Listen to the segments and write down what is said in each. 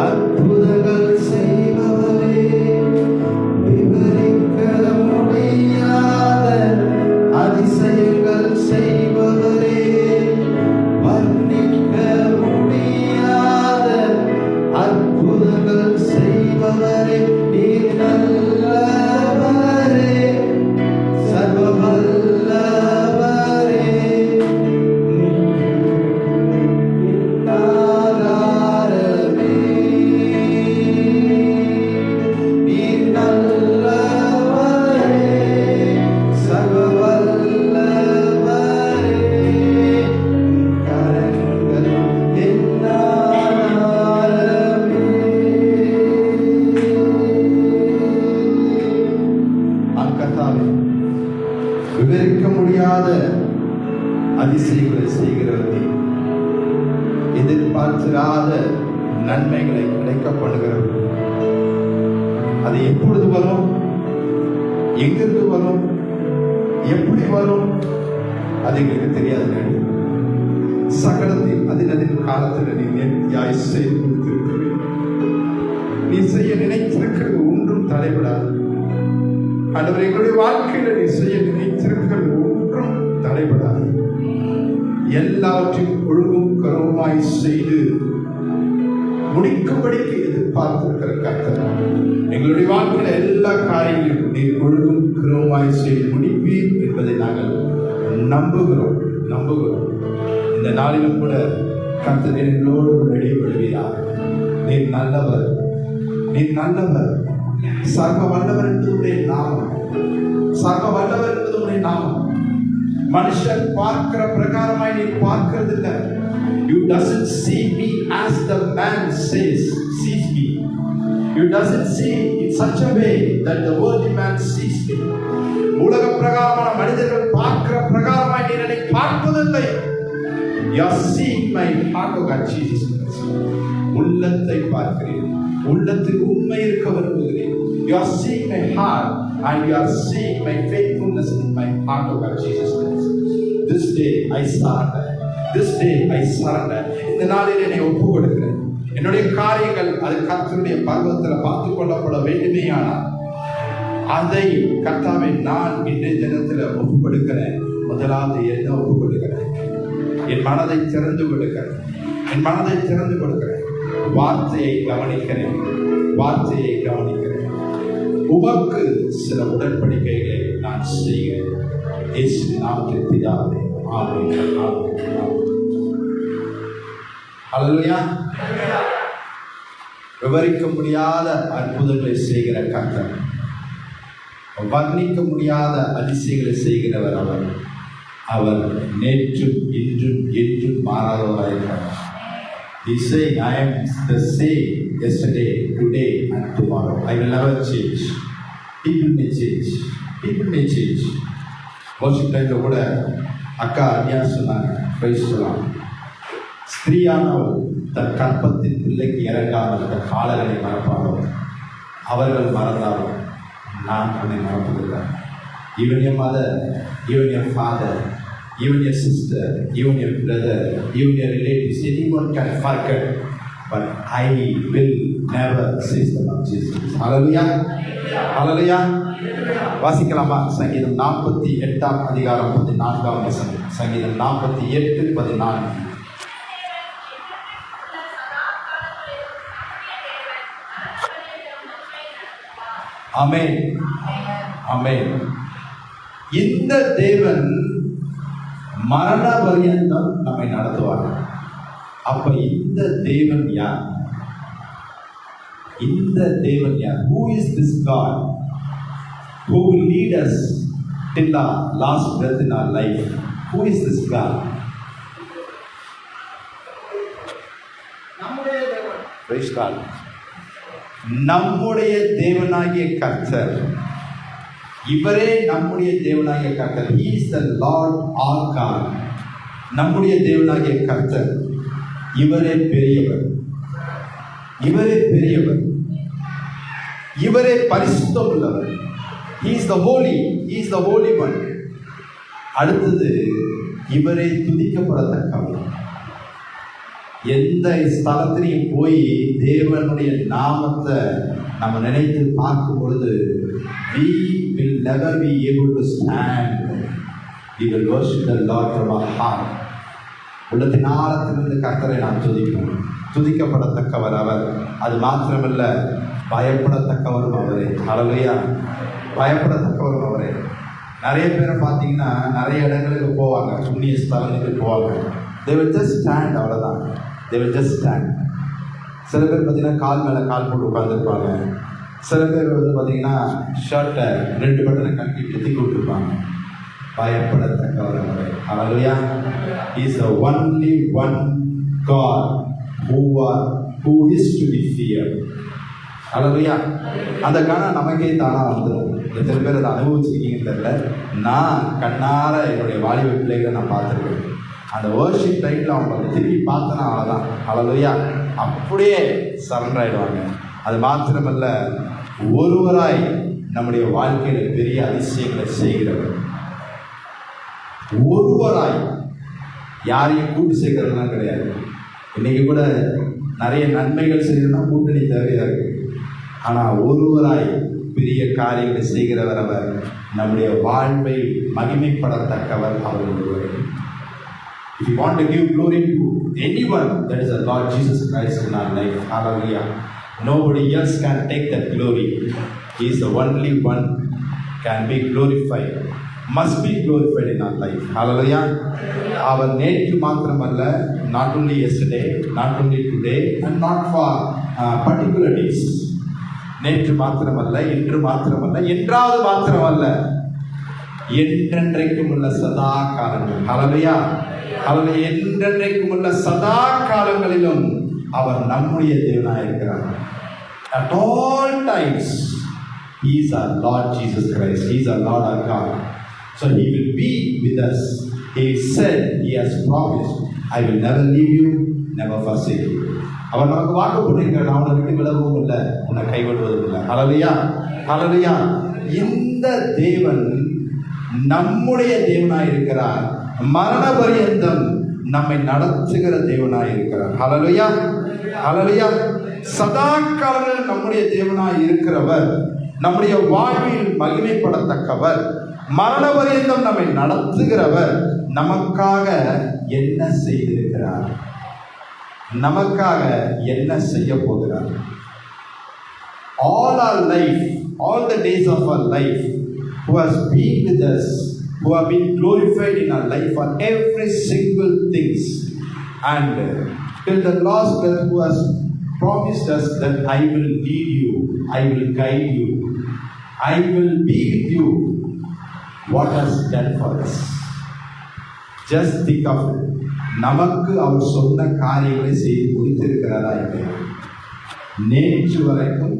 அற்புதங்கள் செய்பவரே, விவரிக்க முடியாத அதிசயங்கள் செய்பவரே, வர்ணிக்க முடியாத அற்புதங்கள் செய்பவரே, நீர் நல்லவரே, சர்வ வல்லவரே, ஆதாரமே, நீர் நல்லவரே, சர்வ வல்லவரே, கரங்கள் என் ஆதாரமே. கர்த்தாவே, விவரிக்க முடியாத அதிசயங்களை செய்கிறவரே, எதிர்பார்த்திராத நன்மைகளை கிடைக்க பண்ணுகிறவர். அது எப்பொழுது வரும், எங்கிருந்து வரும், எப்படி வரும், அது எங்களுக்கு தெரியாது. சகலத்தில் அதின் காலத்தில் நீ நேர்த்தியாய் செய்து கொடுத்திருக்கிறீ. நீ செய்ய நினைத்திருக்கிறது ஒன்றும் தடைபடாது. ஆண்டவர், எங்களுடைய வாழ்க்கையில நீ செய்ய நினைத்திருக்கிறது ஒன்றும் தடைபடாது. எல்லாவற்றையும் ஒழுங்கும் கருவுமாய் செய்து முடிக்கும்படிக்கு எதிர்பார்த்திருக்கிற கர்த்தர், எங்களுடைய வாழ்க்கையில எல்லா காரியங்களும் நீ ஒழுங்கும் கருவுமாய் செய்து முடிப்பீர் என்பதை நாங்கள் நம்புகிறோம். இந்த நாளிலும் கூட கர்த்தர் எங்களோடு இடைபடுவீராக. நீர் நல்லவர், சர்வ வல்லவர் என்பதுடைய நாமம், மனுஷன் பார்க்கிற பிரகாரமாய் நீ பார்க்கிறது இல்லை. You doesn't see me as the man sees me. You doesn't see in such a way that the worldly man sees me. உலக பிரகாரமான மனிதர்கள் பார்க்கிற பிரகாரமாய் நீ என்னை பார்ப்பதில்லை. You are seeing my heart, O God, Jesus Christ. உள்ளத்தை பார்க்கிறேன், உள்ளத்துக்கு உண்மை இருக்க விரும்புகிறேன். You are seeing my heart and you are seeing my faithfulness in my heart, O God, Jesus Christ. This day I surrender. இந்த நாளில் என்னை ஒப்பு கொடுக்கிறேன். என்னுடைய காரியங்கள் அது கர்த்தருடைய பர்வத்தில் பார்த்துக் கொள்ளப்பட வேண்டுமேயானால் அதை கர்த்தாவை நான் இன்றைய தினத்தில் ஒப்பு கொடுக்கிறேன். முதலாவது என்ன ஒப்பு கொடுக்கிறேன்? என் மனதை திறந்து கொடுக்கிறேன். வார்த்தையை கவனிக்கிறேன். உமக்கு சில உடன்படிக்கைகளை நான் செய்கிறேன். இயேசு நாமத்தில் பிதாவே, ஆமென். ஹல்லேலூயா. விவரிக்க முடியாத அற்புதங்களை செய்கிற கர்த்தர், வர்ணிக்க முடியாத அதிசயங்களை செய்கிறவர் அவர் நேற்றும் இன்றும் என்றும் மாறாதவராயிருக்கிறார். He said, I am the same yesterday, today and tomorrow. I will never change. People may change. worship டைம்ல கூட அக்கா ஐயா சொன்னாங்க, பிரைஸ் சொல்லலாம், ஸ்திரீயானவள் தன் கற்பத்தின் பிள்ளைக்கு இறங்காமல் தன் காலங்களை மறப்பாளோ, அவர்கள் மறந்தாலும் நான் உன்னை மறப்பதில்லை. Even your mother, even your father, even your sister, even your brother, even your relatives, anyone can forget, but I will never cease the Lord Jesus. Hallelujah. வாசிக்கலாமா? சங்கீதம் 48 அதிகாரம் 14 வசனம். சங்கீதம் 48:14. ஆமென். இந்த தேவன் மரண பரியந்தம் நம்மை நடத்துவார். அப்ப இந்த தேவன் யார்? Who is this God who will lead us till our last breath in our life? Who is this God? Praise God. நம்முடைய தேவனாகிய கர்த்தர், இவரே நம்முடைய தேவனாகிய கர்த்தர். He is the Lord our God. நம்முடைய தேவனாகிய கர்த்தர், இவரே பெரியவர், இவரே பரிசுத்தம் உள்ளவர். He is the holy one. அடுத்தது, இவரே துதிக்கப்படத்தக்கவர். எந்த ஸ்தலத்திலையும் போய் தேவனுடைய நாமத்தை நம்ம நினைத்து பார்க்கும் பொழுது we will never be able to stand. We will worship the Lord from our heart. உள்ளத்தின் ஆழத்திலிருந்து கர்த்தரை நாம் துதிப்போம். துதிக்கப்படத்தக்கவர் அவர். அது மாத்திரமல்ல, பயப்படத்தக்கவரும் அவரே. ஹல்லேலூயா. பயப்படத்தக்கவரும் அவரே. நிறைய பேரை பார்த்தீங்கன்னா நிறைய இடங்களுக்கு போவாங்க, புண்ணிய ஸ்தலங்களுக்கு போவாங்க. they will just stand, அவ்வளோதான். they will just stand. சில பேர் பார்த்தீங்கன்னா கால் மேலே கால் போட்டு உட்காந்துருப்பாங்க. சில பேர் வந்து பார்த்தீங்கன்னா ஷர்ட்டை 2 பட்டனை கட்டி தூக்கி விட்டுருப்பாங்க. பயப்படத்தக்கவர் அவரே. ஹல்லேலூயா. He is the only one God who is to be feared. ஹல்லேலூயா. அந்த காரணம் நமக்கே தானா வந்துடும். எத்தனை பேர் அதை அனுபவிச்சிருக்கீங்கன்னு தெரியல. நான் கண்ணார என்னுடைய வாலிப பிள்ளைகளை நான் பார்த்துருக்கேன். அந்த வர்ஷிப் டைமில் அவங்க திரும்பி பார்த்தனா அவ்வளோதான். ஹல்லேலூயா. அப்படியே சரண்டர் ஆகிடுவாங்க. அது மாத்திரமல்ல, ஒருவராய் நம்முடைய வாழ்க்கையில் பெரிய அதிசயங்களை செய்கிறவர். ஒருவராய், யாரையும் கூட்டு சேர்க்கறதுலாம் கிடையாது. இன்னைக்கு கூட நிறைய நன்மைகள் செய்யணும்னா கூட்டணி தேவையாக இருக்கு. ஆனால் ஒருவராய் பெரிய காரியங்களை செய்கிறவர் அவர். நம்முடைய வாழ்வை மகிமைப்படத்தக்கவர் அவர் ஒருவர். If you want to give glory to anyone, that is the Lord Jesus Christ in our life. Hallelujah. Nobody else can take that glory. He is the only one can be glorified, must be glorified in our life. Hallelujah. அவர் நேற்று மாத்திரமல்ல, not only yesterday, not only today, and not for particular days. நேற்று மாத்திரமல்ல, இன்று மாத்திரமல்ல, என்றாவது மாத்திரமல்ல, என்றென்றைக்கும் உள்ள சதா காலங்கள். ஹல்லேலூயா. ஹல்லேலூயா. என்றென்றைக்கும் உள்ள சதா காலங்களிலும் அவர் நம்முடைய தேவனாய் இருக்கிறார். At all times he is our Lord Jesus Christ. He is our Lord, our God. So he will be with us. He said, he has promised, I will never leave you, never forsake you. அவர் நமக்கு வாக்கு பண்ணிருக்கார், நான் உன்னை விட்டு விலகவும் இல்லை, உன்னை கைவிடுவதும் இல்லை. ஹல்லேலூயா. ஹல்லேலூயா. இந்த தேவன் நம்முடைய தேவனாய் இருக்கிறார். மரண பரியந்தம் நம்மை நடத்துகிற தேவனாய் இருக்கிறார். ஹல்லேலூயா. ஹல்லேலூயா. சதா காலங்களில் நம்முடைய தேவனாய் இருக்கிறவர், நம்முடைய வாழ்வில் மகிமைப்படத்தக்கவர், மரண பரியந்தம் நம்மை நடத்துகிறவர் நமக்காக என்ன செய்திருக்கிறார், நமக்காக என்ன செய்ய போகிறார். All our life, all the days of our life, who has been with us, who have been glorified in our life for every single things, and till the last breath, who has promised us that I will lead you, I will guide you, I will be with you. What has done for us? Just think of it. நமக்கு அவர் சொன்ன காரியங்களை செய்து முடித்திருக்கிறாரா இல்லையா? நேற்று வரைக்கும்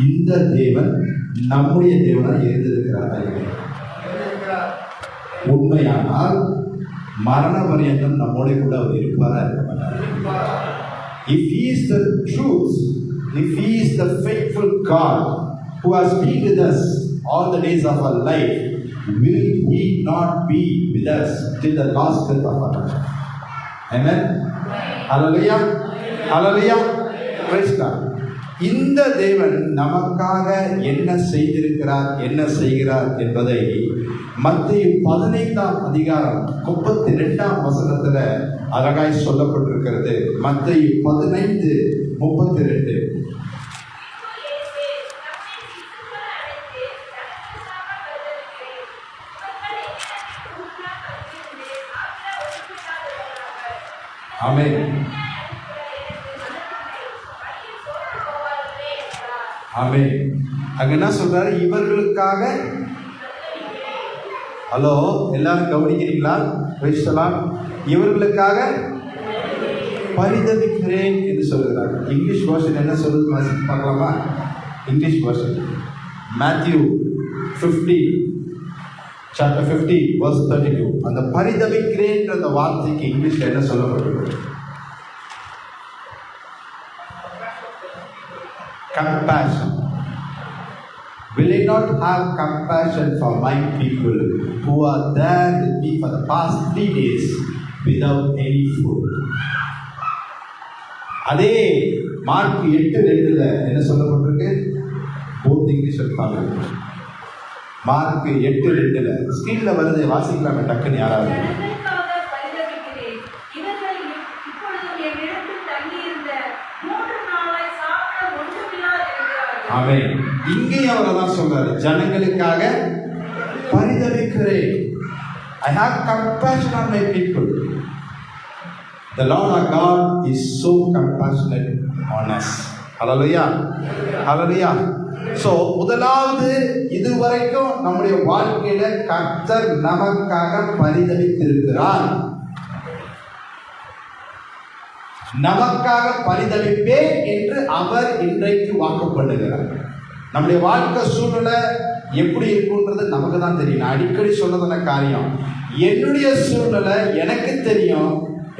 இந்த தேவன் நம்முடைய தேவனாய் இருந்திருக்கிறாரா இல்லையா? உண்மையானால் மரண பரியந்தம் நம்மோட கூட அவர் இருப்பாரா இருக்க? If he is the truth, if he is the faithful God who has been with us all the days of our life, will he not be with us till the last breath of our life? Amen. Hallelujah. Hallelujah. Praise God. இந்த தேவன் நமக்காக என்ன செய்திருக்கிறார், என்ன செய்கிறார் என்பதை மத்தேயு 15ஆம் அதிகாரம் 32ஆம் வசனத்துல அழகாய் சொல்லப்பட்டிருக்கிறது. மத்தேயு 15:32. ஆமென். ஆமென். அங்க என்ன சொல்றாரு? இவர்களுக்காக, ஹலோ எல்லாரும் கவனிக்கிறீங்களா? பேசலாம். இவர்களுக்காக பரிதபிக்கிறேன் என்று சொல்கிறார். இங்கிலீஷ் வெர்ஷன் என்ன சொல்லுது பார்க்கலாமா? English version Matthew 50 chapter 50 verse 32. அந்த பரிதபிக்கிறேன் என்ற வார்த்தைக்கு இங்கிலீஷ்ல என்ன சொல்லப்பட்டிருக்கு? Compassion. Will I not have compassion for my people who are there with me for the past 3 days without any food? அதே மார்க் 8:2 என்ன சொல்லப்பட்டிருக்கு? போத் இங்கிலீஷ் மார்க் 8:2 ஸ்கிரீன்ல வருது, வாசிக்கலாமே டக்குன்னு யாராவது. ஆமென். இங்கேயும் அவர் தான் சொல்றாரு, ஜனங்களுக்காக பரிதபிக்கிறேன். I have compassion on my people. The Lord our God is so compassionate on us. Hallelujah. Hallelujah. So முதலாவது, இதுவரைக்கும் நம்முடைய வாழ்க்கையில கர்த்தர் நமக்காக பரிதபித்திருக்கிறார். நமக்காக பரிதபிப்பேன் என்று அவர் இன்றைக்கு வாக்குப்படுகிறார். நம்முடைய வாழ்க்கை சூழ்நிலை எப்படி இருக்குன்றது நமக்கு தான் தெரியும். நான் அடிக்கடி சொன்னதான காரியம், என்னுடைய சூழ்நிலை எனக்கு தெரியும்,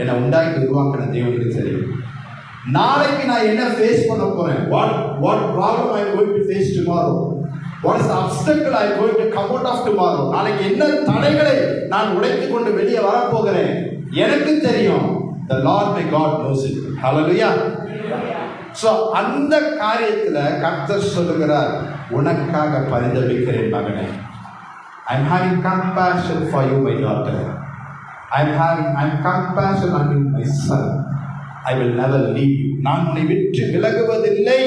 என்னை உண்டாக்கி உருவாக்கின தேவனுக்கு தெரியும். நாளைக்கு நான் என்ன ஃபேஸ் பண்ண போறேன், what problem I am going to face tomorrow, what is the obstacle I am going to come out of tomorrow, நாளைக்கு என்ன தடைகளை நான் உடைத்துக் கொண்டு வெளியே வரப்போகிறேன் எனக்கு தெரியும். The Lord my God knows it. Hallelujah. So அந்த காரியத்துல கர்த்தர் சொல்லுகிறார், உனக்காக பரிதபிக்கிறேன் மகனே. I am having compassion for you my daughter. I am compassion on you my son. I will never leave you. நான் உன்னை விட்டு விலகுவதில்லை,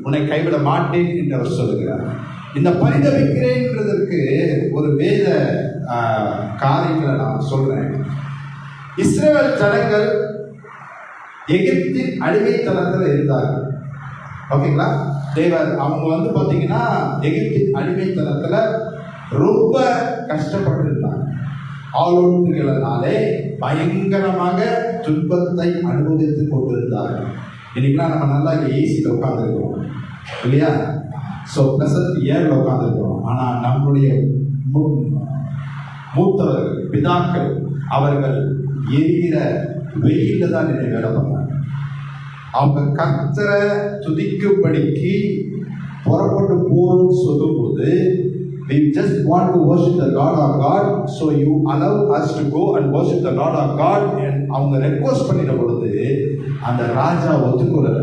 உன்னை கைவிட மாட்டேன் என்று அவர் சொல்லுகிறார். இந்த பரிதபிக்கிறேன்றதற்கு ஒரு வேத காரியங்களை நான் சொல்றேன். இஸ்ரவேல் ஜனங்கள் எகிப்தின் அடிமைத்தனத்தில் இருந்தார்கள். ஓகேங்களா? அவங்க பார்த்தீங்கன்னா எகிப்தின் அடிமைத்தனத்தில் ரொம்ப கஷ்டப்பட்டு இருந்தாங்க. ஆலோசனைகளினாலே பயங்கரமாக துன்பத்தை அனுபவித்துக் கொண்டிருந்தார்கள். இன்னைக்கெல்லாம் நம்ம நல்லா இங்கே ஏசியில் உட்காந்துருக்கோம் இல்லையா? ஸோ ப்ளசன்ட் ஏரில் உட்காந்துருக்கோம். ஆனால் நம்முடைய மூத்தவர்கள், பிதாக்கள், அவர்கள் எரிகிற வெயில தான் நின்று வேலை பண்ணாங்க. அவங்க கர்த்தரை துதிக்கும்படிக்கு புறப்பட்டு போறோம்னு சொல்லும்போது, we just want to worship the Lord our God, so you allow us to go and worship the Lord our God, and அவங்க ரெக்வெஸ்ட் பண்ணின பொழுது அந்த ராஜா ஒத்துக்கொள்ளல.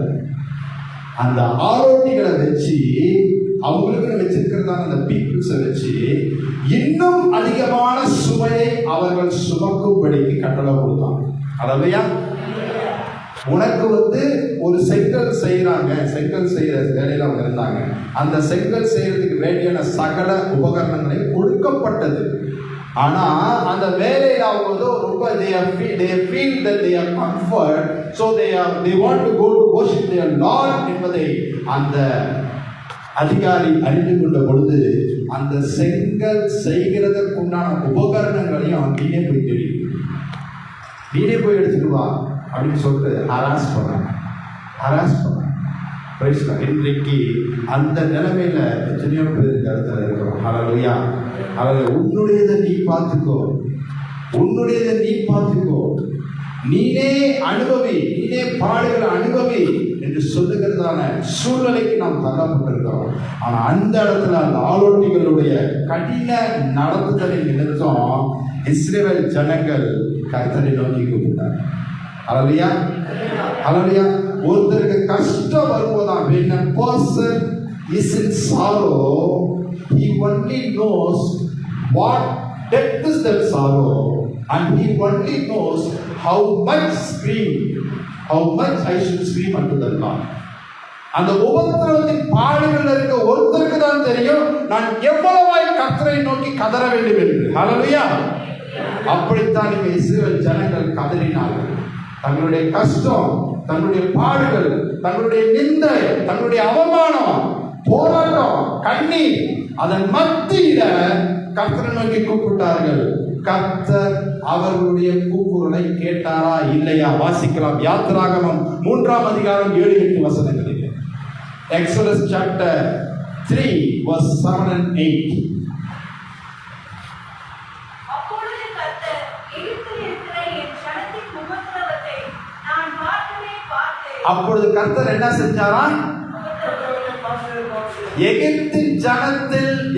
அந்த ஆரோட்டிகளை வச்சு, அவங்களுக்கு வச்சிருக்கிறதான அந்த பீப்புள்ஸை வச்சு இன்னும் அதிகமான சுமையை அவர்கள் சுமக்கும்படிக்கு கட்டளை கொடுத்தாங்க. அதையா உனக்கு ஒரு செங்கல் செய்யறாங்க, செங்கல் செய்யற வேலையில அவங்க இருந்தாங்க. அந்த செங்கல் செய்யறதுக்கு வேண்டியான சகல உபகரணங்களை கொடுக்கப்பட்டது. ஆனா அந்த வேலையில அவங்க ரொம்ப they feel that they are comfort, so they want to go to worship their Lord என்பதை அந்த அதிகாரி அறிந்து கொண்ட பொழுது, அந்த செங்கல் செய்கிறதற்குண்டான உபகரணங்களையும் நீனே போய் தேடி, நீனே போய் எடுத்துட்டு வா அப்படின்னு சொல்லிட்டு ஹராஸ் பண்ணாங்க. இன்றைக்கு அந்த நிலைமையில எத்தனையோ பேர் கருத்தில் இருக்கிறோம். ஹல்லேலூயா. உன்னுடையதை நீ பார்த்துக்கோ, உன்னுடையதை நீ பார்த்துக்கோ, நீனே அனுபவி, நீனே பாடுகளை அனுபவி என்று சொல்லுகிறதான சூழ்நிலைக்கு நாம் தள்ளப்பட்டிருக்கிறோம். ஆனா அந்த இடத்துல அந்த ஆலோசனைகளுடைய கடின நடத்துதலின் நிமித்தம் இஸ்ரவேல் ஜனங்கள் கர்த்தரை நோக்கி கூப்பிட்டார். ஹல்லேலூயா. ஹல்லேலூயா. ஒருத்தருக்கு கஷ்டம் வரும்போதான், when a person is in sorrow, he only knows what depth is that sorrow, and he only knows how much I should scream unto the Lord. அந்த உபத்திரவத்தின் பாடுகள் இருக்க ஒருத்தருக்கு தான் தெரியும், நான் எவ்வளவாய் கர்த்தரை நோக்கி கதற வேண்டும் என்று. ஹல்லேலூயா. அப்படித்தான் இங்கே இஸ்ரவேல் ஜனங்கள் கதறினார்கள். தங்களுடைய கஷ்டம், தங்களுடைய பாடுகள், தங்களுடைய நிந்தை, தங்களுடைய அவமானம், போராட்டம், கண்ணீர், அதன் மத்தியில கர்த்தரை நோக்கி கூப்பிட்டார்கள். கர்த்தர் அவர்களுடைய கூக்குரலை கேட்டாரா இல்லையா? வாசிக்கலாம். யாத்திராகமம் 3ஆம் அதிகாரம் 7-8 வசனங்களில். Exodus chapter 3 verse 7 and 8. அப்பொழுது கர்த்தர் என்ன செஞ்சாரா?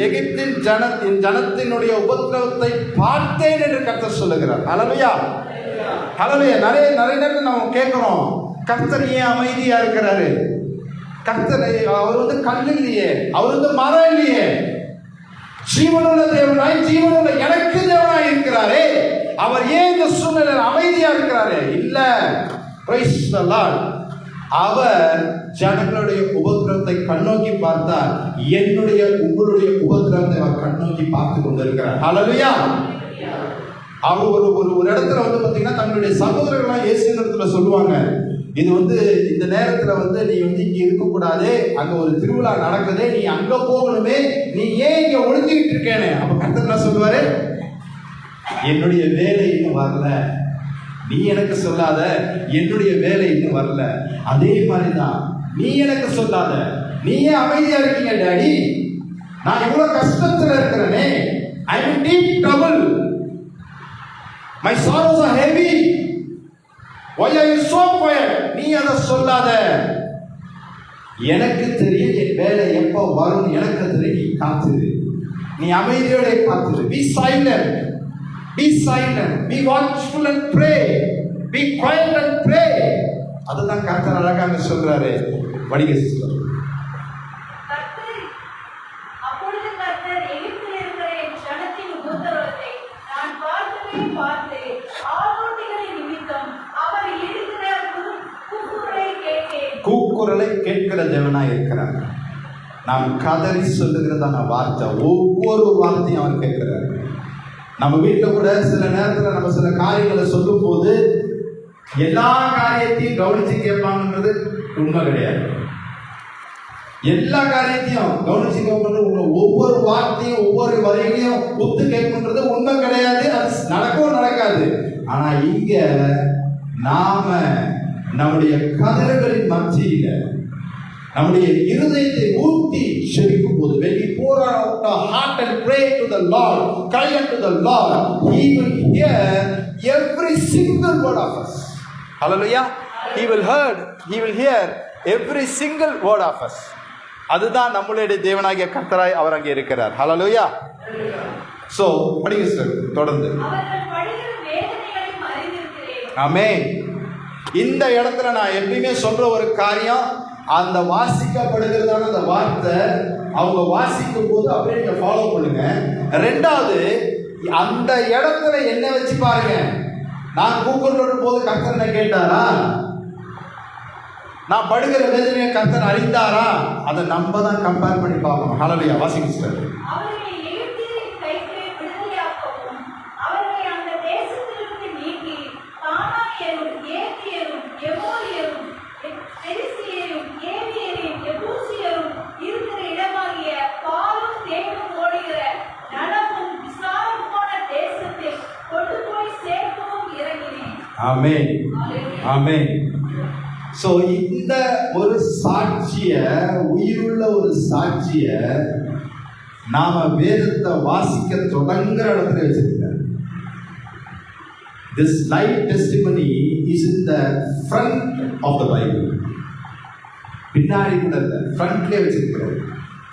எகிப்தின் ஜனத்தினுடைய உபத்திரவத்தை பார்த்தேன் என்று கர்த்தர் சொல்லுகிறார். ஹல்லேலூயா. ஹல்லேலூயா. நிறைய நேரம் நம்ம கேட்கிறோம், கர்த்தர் ஏன் அமைதியா இருக்கிறாரு? கர்த்தர் அவர் கல் இல்லையே, அவர் மரம் இல்லையே, ஜீவனுள்ள தேவனாய் ஜீவனுள்ள எனக்கு தேவனாய் இருக்கிறாரே, அவர் ஏன் இந்த சூழ்நிலையில் அமைதியா இருக்கிறாரு? இல்ல, பிரைஸ் தி லார்ட். அவர் ஜனங்களுடைய உபத்திரத்தை கண்ணோக்கி பார்த்தார். என்னுடைய உங்களுடைய உபத்திரத்தை அவர் கண்ணோக்கி பார்த்து கொண்டிருக்கிறார். ஹல்லேலூயா. அவர் ஒரு இடத்துல பாத்தீங்கன்னா தங்களுடைய சகோதரர்கள்லாம் இயேசுவிடத்துல சொல்லுவாங்க, இது இந்த நேரத்துல நீ இங்க இருக்கக்கூடாது, அங்க ஒரு திருவிழா நடக்குது, நீ அங்க போகணுமே, நீ ஏன் இங்க ஒளிஞ்சுக்கிட்டு இருக்கேன்னு. அப்ப கர்த்தர் என்ன சொல்லுவாரு? என்னுடைய வேலை இன்னும் வரல, நீ எனக்கு சொல்லாத, என்னுடைய வேலை இன்னும் வரல. அதே மாதிரிதான் நீ எனக்கு சொல்லாத, நீ ஏன் அமைதியா இருக்கீங்க டாடி? நான் இவ்வளவு கஷ்டத்துல இருக்கிறேனே, I am in deep trouble, my sorrows are heavy, why are you so quiet? நீ அதை சொல்லாத, எனக்கு தெரியும் என் வேலை எப்போ வரும், எனக்கு தெரியும், நீ காத்துரு, நீ அமைதியோட காத்துரு. be silent, be silent, be watchful and pray, be quiet and pray. அதுதான் கர்த்தர் அழகாக சொல்றாரு. படிங்க சிஸ்டர். அப்பொழுது கர்த்தர் எகிப்தில் இருக்கிற என் ஜனத்தின் உபத்திரவத்தை நான் பார்க்கவே பார்த்தேன். ஆரோட்டிகளின் நிமித்தம் அவர் இடுகிற கூக்குரலை கேட்டேன். கூக்குரலை கேட்கிற தேவனாய் இருக்கிறார். நாம் கதறி சொல்லுகிறதான வார்த்தை, ஒவ்வொரு வார்த்தையும் அவர் கேட்கிறார். நம்ம வீட்டில் கூட சில நேரத்தில் நம்ம சில காரியங்களை சொல்லும் போது எல்லா காரியத்தையும் கவனிச்சு கேட்பாங்கன்றது உண்மை கிடையாது. எல்லா காரியத்தையும் கவனிச்சு கேட்பது, ஒவ்வொரு வார்த்தையும் ஒவ்வொரு வரையிலையும் ஒத்து கேட்பது உண்மை கிடையாது. அது நடக்கவும் நடக்காது. ஆனா இங்க நாம நம்முடைய கதறுகளின் மத்தியில நம்முடைய இருதயத்தை ஊட்டி செபிக்கும் போது, when we pour out our heart and pray to the Lord, cry unto the Lord, He will hear every single word of us. Hallelujah. He will hear every single word of us. அதுதான் நம்மளுடைய தேவனாகிய கர்த்தராய் அவர் அங்கே இருக்கிறார். ஹல்லேலூயா. So படிங்க sir தொடர்ந்து. அவர்கள் படுகிற வேதனைகளையும் அறிந்திருக்கிறேன். ஆமென். இந்த இடத்துல நான் எப்பயுமே சொல்ற ஒரு காரியம், அந்த வாசிக்கப்படுகிறதான அந்த வார்த்தை அவங்க வாசிக்கும் போது அப்படியே நீங்க ஃபாலோ பண்ணுங்க. ரெண்டாவது, அந்த இடத்துல என்ன வச்சு பாருங்க. நான் கூக்குரலிடும் போது கர்த்தர் என்ன கேட்டாரா? நான் படுகிற வேதனையை கர்த்தர் அறிந்தாரா? அதை நம்ம தான் கம்பேர் பண்ணி பார்க்கணும். ஹல்லேலூயா. வாசிங்க சார். அவர்களை எகிப்தியரின் கைக்கு விடுதலையாக்கவும், அவர்களை அந்த தேசத்திலிருந்து நீக்கி கானானியரும் ஏத்தியரும் எமோரியரும் பெரிசியரும் ஏவியரும் எபூசியரும் இருக்கிற இடமாகிய பாலும் தேனும் ஓடுகிற நலமும் விசாரமான தேசத்தில் கொண்டு போய் சேர்க்கவும் இறங்கினேன். ஆமென். ஆமென். சோ இந்த ஒரு சாட்சிய, உயிருள்ள ஒரு சாட்சிய நாம வேதத்தை வாசிக்க தொடங்குற இடத்துல வச்சிருக்காரு. This live testimony is in the front of the Bible. பின்னாடி கூட இல்ல, ஃப்ரண்ட்லயே வச்சிருக்கிறாரு.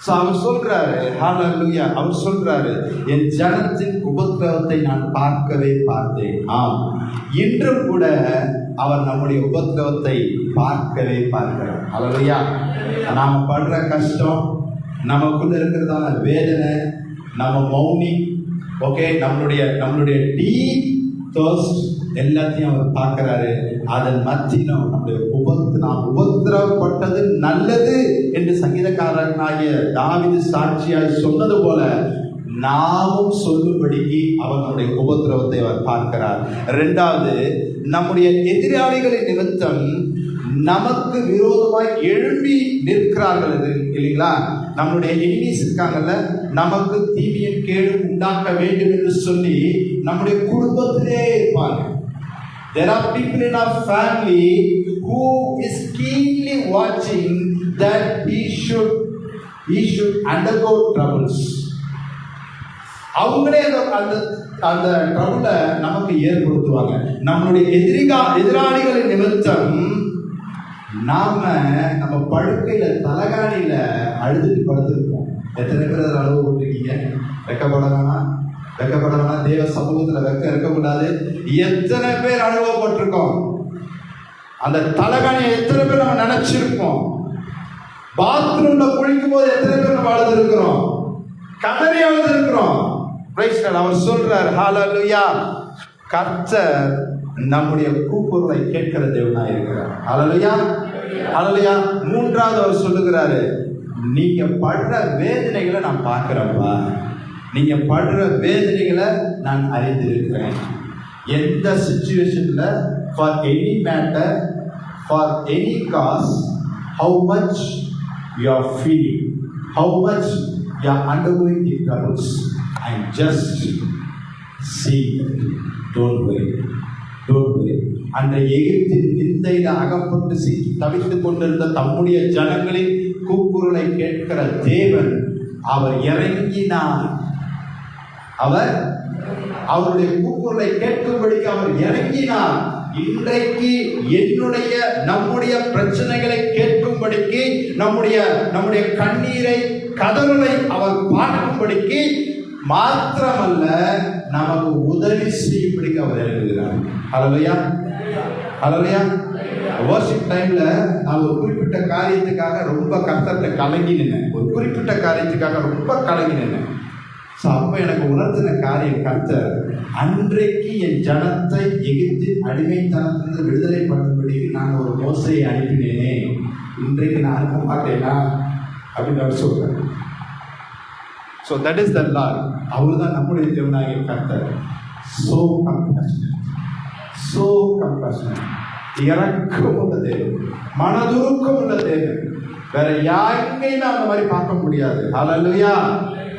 சோ அவர் சொல்றாரு, ஹல்லேலூயா, அவர் சொல்றாரு, என் ஜனத்தின் உபத்திரவத்தை நான் பார்க்கவே பார்த்தேன். ஆம், இன்றும் கூட அவர் நம்முடைய உபத்திரவத்தை பார்க்கவே பார்க்கிறார். ஹல்லேலூயா. நாம படுற கஷ்டம், நமக்குள்ள இருக்கிறதான வேதனை, நம்ம மௌனி, ஓகே, நம்மளுடைய டீப் தர்ஸ்ட் எல்லாத்தையும் அவர் பார்க்கிறாரு. அதன் மத்தியிலும் நம்முடைய நாம் உபத்திரவப்பட்டது நல்லது என்று சங்கீதக்காரனாகிய தாவீது சாட்சியாய் சொன்னது போல நாமும் சொல்லும்படிக்கு அவர் நம்முடைய உபத்திரவத்தை அவர் பார்க்கிறார். இரண்டாவது, நம்முடைய எதிராளிகளின் நிமித்தம் நமக்கு விரோதமாய் எழும்பி நிற்கிறார்கள் இல்லைங்களா? நம்மளுடைய எனிமீஸ் இருக்காங்கல்ல, நமக்கு தீமையின் கேடு உண்டாக்க வேண்டும் என்று சொல்லி நம்முடைய குடும்பத்திலே இருப்பாங்க. There are people in our family who is keenly watching that he should undergo troubles. அவங்களே அந்த ட்ரபுளை நமக்கு ஏற்படுத்துவாங்க. நம்மளுடைய எதிராளிகளின் நிமித்தம் நம்ம படுக்கையில தலகாணியில அழுதுட்டு படுத்திருக்கோம். எத்தனை பேர் அதில் அனுபவப்பட்டிருக்கீங்க? வெக்கப்படலாம், தேவ சமூகத்துல வெக்க இருக்கக்கூடாது. எத்தனை பேர் அனுபவப்பட்டிருக்கோம்? அந்த தலகாணியை எத்தனை பேர் நம்ம நினைச்சிருப்போம்? பாத்ரூம்ல குளிக்கும் போது எத்தனை பேர் நம்ம அழுது இருக்கிறோம்? கதறி அழுது இருக்கிறோம். அவர் சொல்றார், ஹல்லேலூயா, கர்த்தர் நம்முடைய கூக்குரலை கேட்கிற தேவனாய் இருக்கிறார். ஹல்லேலூயா, ஹல்லேலூயா. மூன்றாவது அவர் சொல்லுகிறாரு, நீங்க படுற வேதனைகளை நான் பார்க்கிறப்பா, நீங்க படுற வேதனைகளை நான் அறிந்திருக்கிறேன். எந்த சிச்சுவேஷன்ல, for any matter, for any cause, how much you are feeling, how much you are undergoing the troubles, I am just seeing. Don't worry, don't worry. அந்த எகிப்தின் நிந்தையில அகப்பட்டு சிக்கி தவித்துக் கொண்டிருந்த தம்முடைய ஜனங்களின் கூக்குரலை கேட்கிற தேவன் அவர் இறங்கினார். அவர் அவருடைய கூக்குரலை கேட்கும்படிக்கு அவர் இறங்கினார். இன்றைக்கு என்னுடைய நம்முடைய பிரச்சனைகளை கேட்கும்படிக்கு, நம்முடைய கண்ணீரை கதறலை அவர் பார்க்கும்படிக்கு மாத்திரமல்ல, நமக்கு உதவி செய்யும்படிக்கு அவர் இறங்குகிறார். ஹல்லேலூயா, ஹல்லேலூயா. வர்ஷிப் டைம்ல நான் ஒரு குறிப்பிட்ட காரியத்துக்காக ரொம்ப கர்த்தர்கிட்ட கலங்கி நின்னேன். ஒரு குறிப்பிட்ட காரியத்துக்காக ரொம்ப கலங்கி நின்னேன். ஸோ அப்போ எனக்கு உணர்த்தின காரியம், கர்த்தர் அன்றைக்கு என் ஜனத்தை எகிப்தின் அடிமைத்தனத்திலிருந்து விடுதலை பண்ணும்படி நான் ஒரு மோசையை அனுப்பினேனே, இன்றைக்கு நான் அனுப்ப மாட்டேனா அப்படின்னு அவர் சொல்றேன். So that is the lord. அவர் தான் நம்முடைய தேவனாகிய கர்த்தர். So compassionate, so compassionate. இறக்கம் உள்ள தேவன், மனதுருக்கம் உள்ள தேவன். வேற யாருக்கையுமே அந்த மாதிரி பார்க்க முடியாது. ஹல்லேலூயா,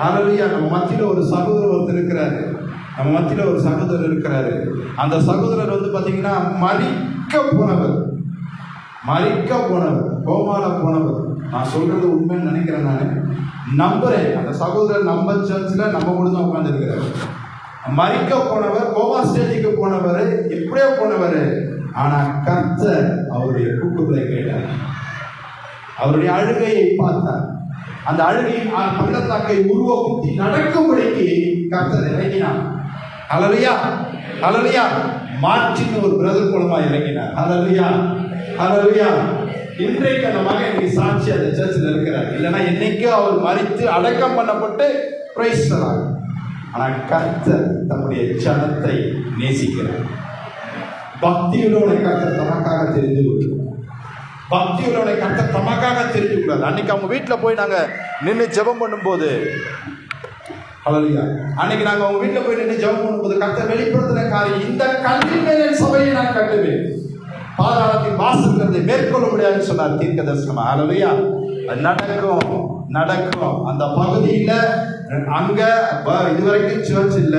ஹல்லேலூயா. நம்ம மத்தியில ஒரு சகோதரர் ஒருத்தர் இருக்கிறாரு. நம்ம மத்தியில ஒரு சகோதரர் இருக்கிறாரு. அந்த சகோதரர் வந்து பார்த்தீங்கன்னா மரிக்க போனவர், கோமால போனவர். நான் சொல்றது உண்மைன்னு நினைக்கிறேன், நான் நம்புறேன். அந்த சகோதரர் நம்ம சர்ச்சில் நம்ம கூட தான் உட்கார்ந்து இருக்கிறார். மரிக்க போனவர், கோமா ஸ்டேஜுக்கு போனவர், எப்படியோ போனவர். ஆனா கர்த்தர் அவருடைய கூக்குரலை கேட்டார், அவருடைய அழுகையை பார்த்தார். அந்த அழுகையின் பள்ளத்தாக்கை உருவகுத்தி நடக்கும்படிக்கு கர்த்தர் இறங்கினார். ஹல்லேலூயா, ஹல்லேலூயா. மார்ட்டின் ஒரு பிரதர் மூலமா இறங்கினார். ஹல்லேலூயா, ஹல்லேலூயா. இன்றைக்கு அந்த மகன் இன்னைக்கு சாட்சி அந்த சர்ச்சில் இருக்கிறார். இல்லைன்னா என்னைக்கோ அவர் மரித்து அடக்கம் பண்ணப்பட்டு பிரைஸ் தரார். ஆனால் கர்த்தர் தம்முடைய ஜனத்தை நேசிக்கிறார். பக்தியுள்ளவனை கர்த்தர் தமக்காக தெரிந்து கொள்கிறார். பக்தியுள்ளவனை கர்த்தர் தமக்காக தெரிந்து கொள்கிறார். அன்னைக்கு அவங்க வீட்டில் போய் நாங்கள் நின்று ஜெபம் பண்ணும்போது, ஹல்லேலூயா, அன்னைக்கு நாங்கள் அவங்க வீட்டில் போய் நின்று ஜெபம் பண்ணும்போது கர்த்தர் வெளிப்படுத்தின காரியம், இந்த கல்லின் மேல் என் சபையை நான் கட்டுவேன், பாதாளத்தின் வாசல்களை மேற்கொள்ள முடியாதுன்னு சொன்னார் தீர்க்க தரிசனம். ஹல்லேலூயா. நடக்கும், நடக்கும். அந்த பகுதியில அங்க இதுவரைக்கும் சர்ச் இல்ல,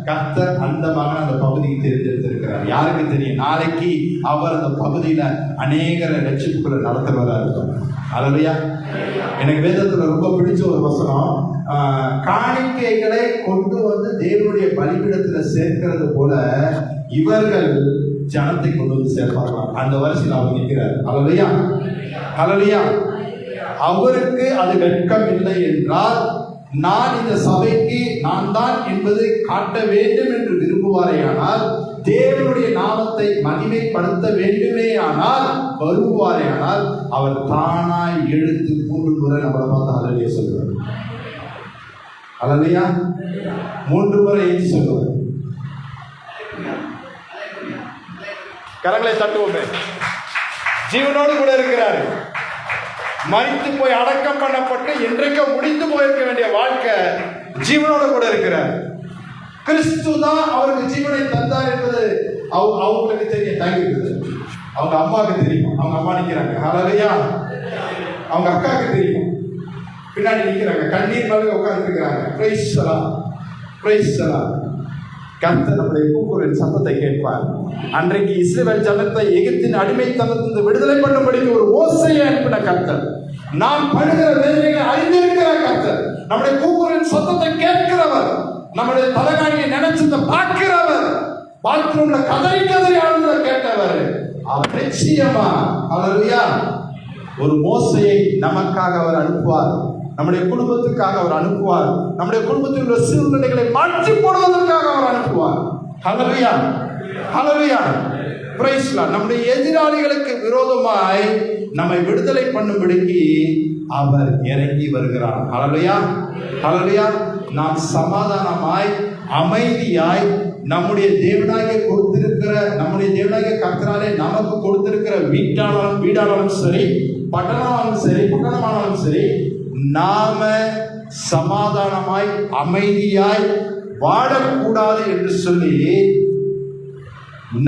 கர்த்தர் அந்த மகன் அந்த பகுதிக்கு தேர்ந்தெடுத்திருக்கிறார். யாருக்கு தெரியும், நாளைக்கு அவர் அந்த பகுதியில அநேகரை ரட்சிப்புகளை நடத்துவதா இருக்கும். ஹல்லேலூயா. எனக்கு வேதத்துல ரொம்ப பிடிச்ச ஒரு வசனம், காணிக்கைகளை கொண்டு வந்து தேவனுடைய பலிபீடத்துல சேர்க்கிறது போல இவர்கள் ஜனத்தை கொண்டு வந்து சேர்ப்பார்கள். அந்த வரிசையில் அவர் நிற்கிறார். ஹல்லேலூயா, ஹல்லேலூயா. அவருக்கு அது வெட்கம் இல்லை என்றால், நான் இந்த சபைக்கு நான் தான் என்பதை காட்ட வேண்டும் என்று விரும்புவாரேயானால், தேவனுடைய நாமத்தை மகிமைப்படுத்த வேண்டுமே ஆனால், வருவாரேயானால், அவர் தானாய் எழுத்து 3 முறை நம்மளை பார்த்து ஹல்லேலூயா சொல்லுவார். ஹல்லேலூயா. 3 முறை எழுதி சொல்லுவார். கரங்களை தட்டுவோமே. ஜீவனோடு கூட இருக்கிறார். மரித்து போய் அடக்கம் பண்ணப்பட்டு இன்றைக்கு முடிந்து போயிருக்க வேண்டிய வாழ்க்கை ஜீவனோடு கூட இருக்கிறார். கிறிஸ்து தான் அவருக்கு ஜீவனை தந்தார் என்பது அவங்களுக்கு தெரியும். தாங்கிருக்குது. அவங்க அம்மாவுக்கு தெரியும். அவங்க அம்மா நிற்கிறாங்க. ஹல்லேலூயா. அவங்க அக்காவுக்கு தெரியும். பின்னாடி நிற்கிறாங்க. கண்ணீர் மேலே உட்கார்ந்து இருக்கிறாங்க. Price the Lord. கர்த்தர் நம்முடைய கூக்குரலின் சத்தத்தை கேட்பார். அன்றைக்கு இஸ்ரவேல் ஜனத்தை எகிப்தின் அடிமைத்தனத்திலிருந்து விடுதலை பண்ணும்படிக்கு ஒரு ஓசையை அனுப்பின கர்த்தர், நாம் படுகிற வேதனைகளை அறிந்திருக்கிற கர்த்தர், நம்முடைய கூக்குரலின் சத்தத்தை கேட்கிறவர், நம்முடைய தலைகாணியை நினைச்சதை பார்க்கிறவர், பாத்ரூம்ல கதறி ஆளுநரை கேட்டவர், அவர் நிச்சயமா ஹல்லேலூயா ஒரு மோசையை நமக்காக அவர் அனுப்புவார். நம்முடைய குடும்பத்துக்காக அவர் அனுப்புவார். நம்முடைய குடும்பத்தில் உள்ள சூழ்நிலைகளை மாற்றி போடுவதற்காக அவர் அனுப்புவார். ஹல்லேலூயா, ஹல்லேலூயா. நம்முடைய எதிராளிகளுக்கு விரோதமாய் நம்மை விடுதலை பண்ணும்படிக்கு அவர் இறங்கி வருகிறார். ஹல்லேலூயா, ஹல்லேலூயா. நாம் சமாதானமாய் அமைதியாய் நம்முடைய தேவனாகிய கர்த்தராலே நமக்கு கொடுத்திருக்கிற வீடானாலும் சரி, பட்டணமானாலும் சரி, நாம சமாதானமாய் அமைதியாய் வாழக்கூடாது என்று சொல்லி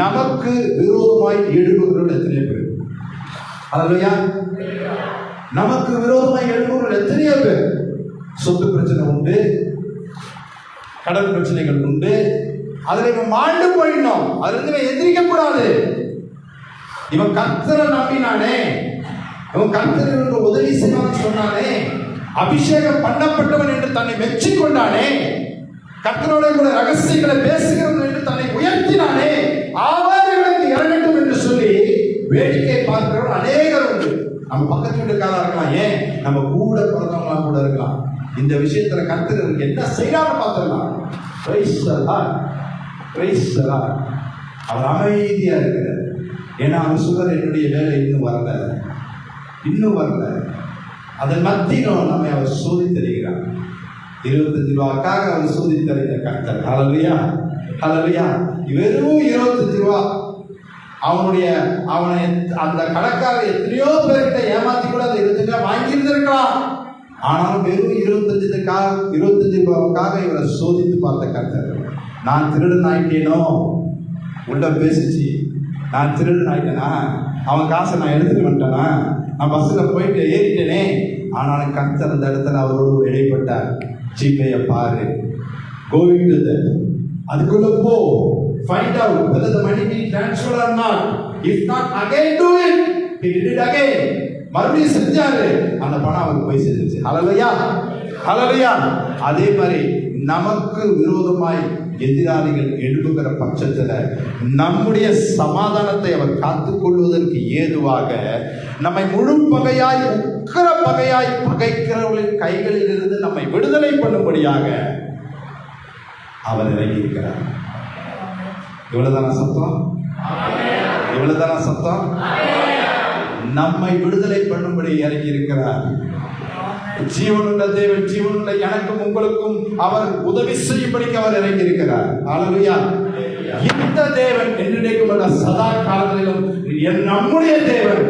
நமக்கு விரோதமாய் எழுப்புகிறவர்கள் எத்தனையோ பேர். ஹல்லேலூயா. நமக்கு விரோதமாய் எழுப்புகிறவர்கள் எத்தனையோ பேர். சொத்து பிரச்சனை உண்டு, கடன் பிரச்சனைகள் உண்டு. அதுல இவன் மாண்டு போயிடணும், அதுல இருந்து எதிரிக்க கூடாது. இவன் கர்த்தரை நம்பினானே, இவன் கர்த்தருக்கு உதவி செய்வான்னு சொன்னானே, அபிஷேகம் பண்ணப்பட்டவன் என்று தன்னை மெச்சிக் கொண்டானே, கர்த்தரோட கூட ரகசியங்களை பேசுகிறவன் என்று தன்னை உயர்த்தினானே, அவர்களுக்கு இறங்கட்டும் என்று சொல்லி வேடிக்கை பார்க்கிறவர்கள் அநேகர் உண்டு. நம்ம பக்கத்து வீட்டுக்காரா இருக்கலாம், ஏன் நம்ம கூட பிறந்தவங்களா கூட இருக்கலாம். இந்த விஷயத்துல கர்த்தருக்கு என்ன செய்யறான்னு பார்த்துடலாம். அவர் அமைதியா இருக்கிறார். ஏன்னா அவர் சொல்ற என்னுடைய வேலை இன்னும் வரல. அதன் மத்தியிலும் நம்மை அவர் சோதித்தருகிறார். 25 ரூபாய்க்காக அவர் சோதித்தறிந்த கர்த்தர். ஹல்லேலூயா, ஹல்லேலூயா. வெறும் 25 ரூபா அவனை அந்த கடைக்காரர் எத்தனையோ பேர்கிட்ட ஏமாத்தி கூட அந்த 25 ரூபா வாங்கியிருந்திருக்கலாம். ஆனாலும் வெறும் 25 ரூபாவுக்காக இவரை சோதித்து பார்த்த கர்த்தர். நான் திருடன் ஆயிட்டேனோ, உள்ள பேசிச்சு, நான் திருடன் ஆயிட்டேனா, அவன் காசை நான் எடுத்துட்டு வந்துட்டேனா, நான் பஸ்ஸில் போயிட்டு ஏறிட்டேனே. ஆனாலும் கர்த்தர் அந்த இடத்துல அவரோடு இடைப்பட்டார். ஜிபேயை பாரு, கோயிங் டு தட், அதுக்குள்ள போ, find out whether the money be transferred or not. If not, again do it. He did it again. மறுபடியும் செஞ்சாரு, அந்த பணம் அவருக்கு போய் சேர்ந்துச்சு. ஹல்லேலூயா, ஹல்லேலூயா. அதே மாதிரி நமக்கு விரோதமாய் எதிராளிகள் எழுப்புகிற பட்சத்தில் நம்முடைய சமாதானத்தை அவர் காத்துக்கொள்வதற்கு ஏதுவாக நம்மை முழு பகையாய் உக்கிர பகையாய் பகைக்கிறவர்களின் கைகளில் இருந்து நம்மை விடுதலை பண்ணும்படியாக அவர் இறங்கி இருக்கிறார். இவ்வளவுதான சத்தம்? நம்மை விடுதலை பண்ணும்படி இறங்கி இருக்கிறார். ஜீவனுள்ள தேவன், ஜீவனுள்ள எனக்கும் உங்களுக்கும் அவர் உதவி செய்யும்படிக்கு அவர் இறங்கி இருக்கிறார். ஹல்லேலூயா. இந்த தேவன் என்றைக்கும் சதா காலங்களிலும் நம்முடைய தேவன்.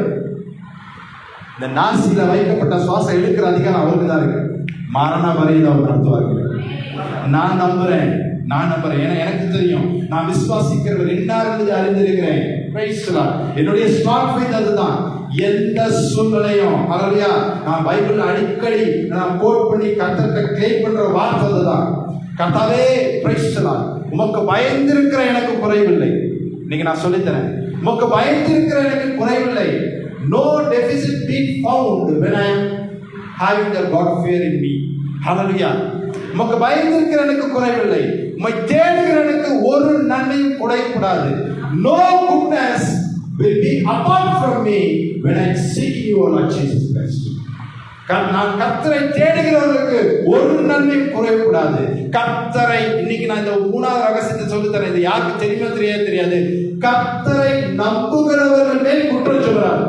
இந்த நாசியில வைக்கப்பட்ட சுவாசம் எடுக்கிற அதிகாரம் அவருக்கு தான் இருக்கு. மரண வரையில் அவர் நடத்துவார்கள். நான் நம்புறேன். ஏன்னா எனக்கு தெரியும், நான் விசுவாசிக்கிறவர் என்ன அறிந்திருக்கிறேன். என்னுடைய ஸ்ட்ராங் ஃபெய்த் அதுதான். எந்த சூழ்நிலையும், ஹல்லேலூயா, நான் பைபிள் அடிக்கடி நான் கோட் பண்ணி கர்த்தர்கிட்ட கிளைம் பண்ற வார்த்தை அதுதான். கர்த்தாவே, பிரைஸ் தி லார்ட், உமக்கு பயந்திருக்கிற எனக்கு குறைவில்லை. இன்னைக்கு நான் சொல்லித்தரேன், உமக்கு பயந்திருக்கிற எனக்கு குறைவில்லை. No deficit being found when I am having the God fear in me. Hallelujah. உமக்கு பயந்திருக்கிற எனக்கு குறைவில்லை. உம்மை தேடுகிற எனக்கு ஒரு நன்மையும் குறையக்கூடாது. No goodness will be apart from me when I seek you, O Lord Jesus Christ. நான் கர்த்தரை தேடுகிறவர்களுக்கு ஒரு நன்மையும் குறையக்கூடாது. கர்த்தரை, இன்னைக்கு நான் இந்த 3வது ரகசியத்தை சொல்லித் தரேன். இது யாருக்கு தெரியுமா தெரியாது. கர்த்தரை நம்புகிறவர்கள் மேல் குற்றம் சொல்றார்.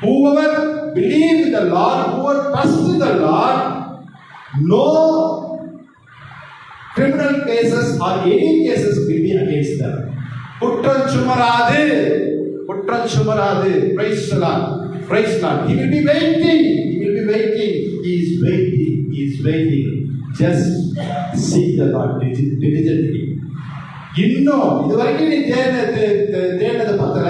Whoever believes in the Lord, whoever trusts in the Lord, no criminal cases or any cases will be against them. குற்றம் சுமராது. Praise the Lord. He will be waiting. He is waiting. Just seek the Lord diligently. இன்னும் இதுவரைக்கும் நீ தேடினது பத்தல,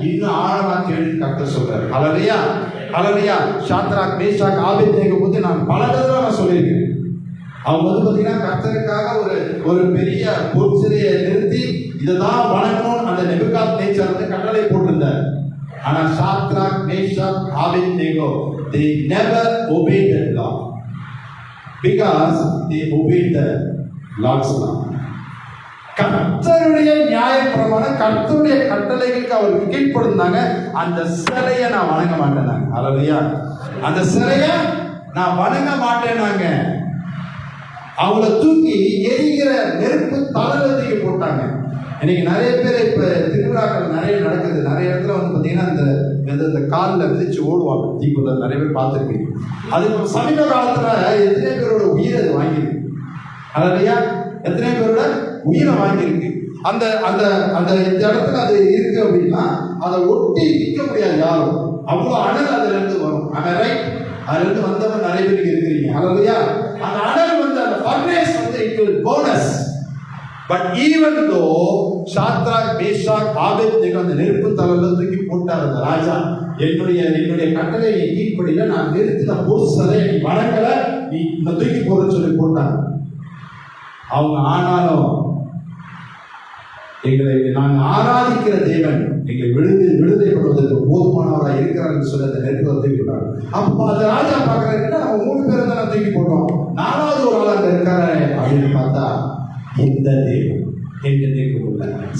இன்னும் ஆழமா தேடி கர்த்தர் சொல்றாரு. ஹல்லேலூயா. சாத்ராக், மேஷாக், ஆபேத்நேகோ பத்தி நான் பல தடவை நான் சொல்லியிருக்கேன். அவங்க பாத்தீங்கன்னா கர்த்தருக்காக ஒரு பெரிய பொற்சிலையை நிறுத்தி இதுதான் வணங்கணும் அந்த நேபுகாத்நேச்சார் வந்து கட்டளை போட்டிருந்தார். ஆனா Shadrach, Meshach, Abednego, they never obeyed the law because they obeyed the Lord's law. கர்த்தருடைய நியாயப்பிரமாணம், கர்த்தருடைய கட்டளைகளுக்கு அவருக்கு கீழ்ப்படிந்தாங்க. அந்த சிலையை நான் வணங்க மாட்டேனாங்க. ஹல்லேலூயா. அந்த சிலையை நான் வணங்க மாட்டேனாங்க. அவங்கள தூக்கி எரிகிற நெருப்பு தளர்வதைக்கு போட்டாங்க. இன்னைக்கு நிறைய பேர் இப்ப திருவிழாக்கள் நிறைய நடக்குது. நிறைய இடத்துல வந்து பாத்தீங்கன்னா இந்த காலில் விதிச்சு ஓடுவாங்க தீக்குள்ள. நிறைய பேர் பார்த்துருக்கீங்க. அது சமீப காலத்துல எத்தனை பேரோட உயிரை அது வாங்கியிருக்கு. அதையா எத்தனை பேரோட உயிரை வாங்கியிருக்கு. அந்த அந்த அந்த இந்த இடத்துல அது இருக்கு அப்படின்னா அதை ஒட்டி நிற்க முடியாது யாரும். அவ்வளோ அனல் அதுல இருந்து வரும். ரைட், அதுல இருந்து வந்தவங்க நிறைய பேருக்கு இருக்கிறீங்க. அதையா அந்த அனல் வந்து அந்த ஃபர்னேஸ் வந்து it will bonus. But even though Shadrach Meshach Abednego அந்த நெருப்பு தளர்ல தூக்கி போட்டார் அந்த ராஜா. என்னுடைய கட்டளையை கீழ்ப்படியில நான் நிறுத்தின பொருசலை நீ வணங்கல, நீ இந்த தூக்கி போறன்னு சொல்லி போட்டாங்க. அவங்க ஆனாலும் எங்களை நாங்கள் ஆராதிக்கிற தேவன் எங்களை விடுதலைப்படுவதற்கு போதுமானவராக இருக்கிறார் சொல்லி அந்த நெருப்பை தூக்கி போட்டாங்க. அப்போ அந்த ராஜா பார்க்கறாருன்னா நம்ம 3 பேரை தான் தூக்கி போட்டோம், 4வது ஒரு ஆள் அங்க இருக்காரு அப்படின்னு பார்த்தா இந்த தேவன் எங்க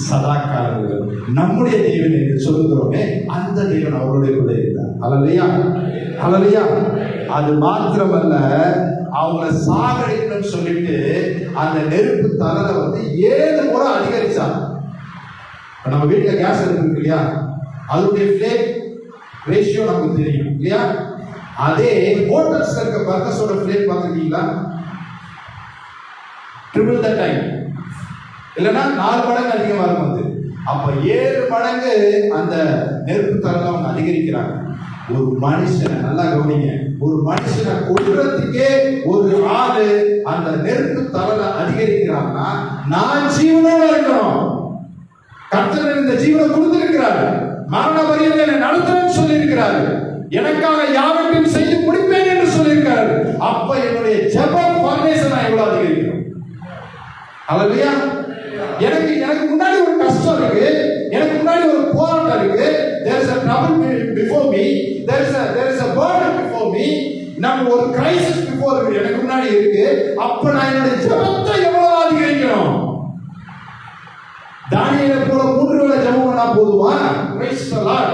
சதா காலங்கள் நம்முடைய தேவன் என்று சொல்லுகிறோமே அந்த தேவன் அவருடைய கூட இருந்தார். அல்லேலூயா, அல்லேலூயா. அது மாத்திரமல்ல, அவங்களை சாகடிக்கணும்னு சொல்லிட்டு அந்த நெருப்பு தளர வந்து 7 முறை அதிகரிச்சாங்க. நம்ம வீட்டுல கேஸ் இருக்கு இல்லையா, அதனுடைய ஃப்ளேம் ரேஷியோ நமக்கு தெரியும் இல்லையா. அதே ஹோட்டல்ஸ்ல இருக்க பர்னஸோட ஃப்ளேம் பார்த்துருக்கீங்களா? ட்ரிபிள் த டைம், இல்லைன்னா 4 மடங்கு அதிகமா இருக்கும். அது அப்ப 7 மடங்கு அந்த நெருப்பு தளர்ல அவங்க அதிகரிக்கிறாங்க. ஒரு மனுஷனை நல்லா கவனிங்க, ஒரு மனுஷனை கொல்றதுக்கே ஒரு ஆளு அந்த நெருப்பு தளர அதிகரிக்கிறாங்கன்னா நான் ஜீவனோட இருக்கணும். கர்த்தர் இந்த ஜீவனை கொடுத்திருக்கிறார், மரண பரியந்தம் என்னை நடத்துறேன்னு சொல்லி இருக்கிறாரு, எனக்காக யாவற்றையும் செய்து முடிப்பேன் என்று சொல்லியிருக்கிறார். அப்ப என்னுடைய ஜெபம் ஃபர்னேஸ் நான் எவ்வளவு அதிகரிக்கணும். அல்லேலூயா. எனக்கு முன்னாடி ஒரு கஷ்டம் இருக்கு, எனக்கு முன்னாடி ஒரு போராட்டம் இருக்கு. there is a trouble before me, there is a burden before me. நம்ம ஒரு crisis before எனக்கு முன்னாடி இருக்கு. அப்ப நான் என்னுடைய ஜெபத்தை எவ்வளவு அதிகரிக்கணும். தானியேலை போல 3 வேளை ஜெபம் பண்ணா போதுமா? praise the Lord,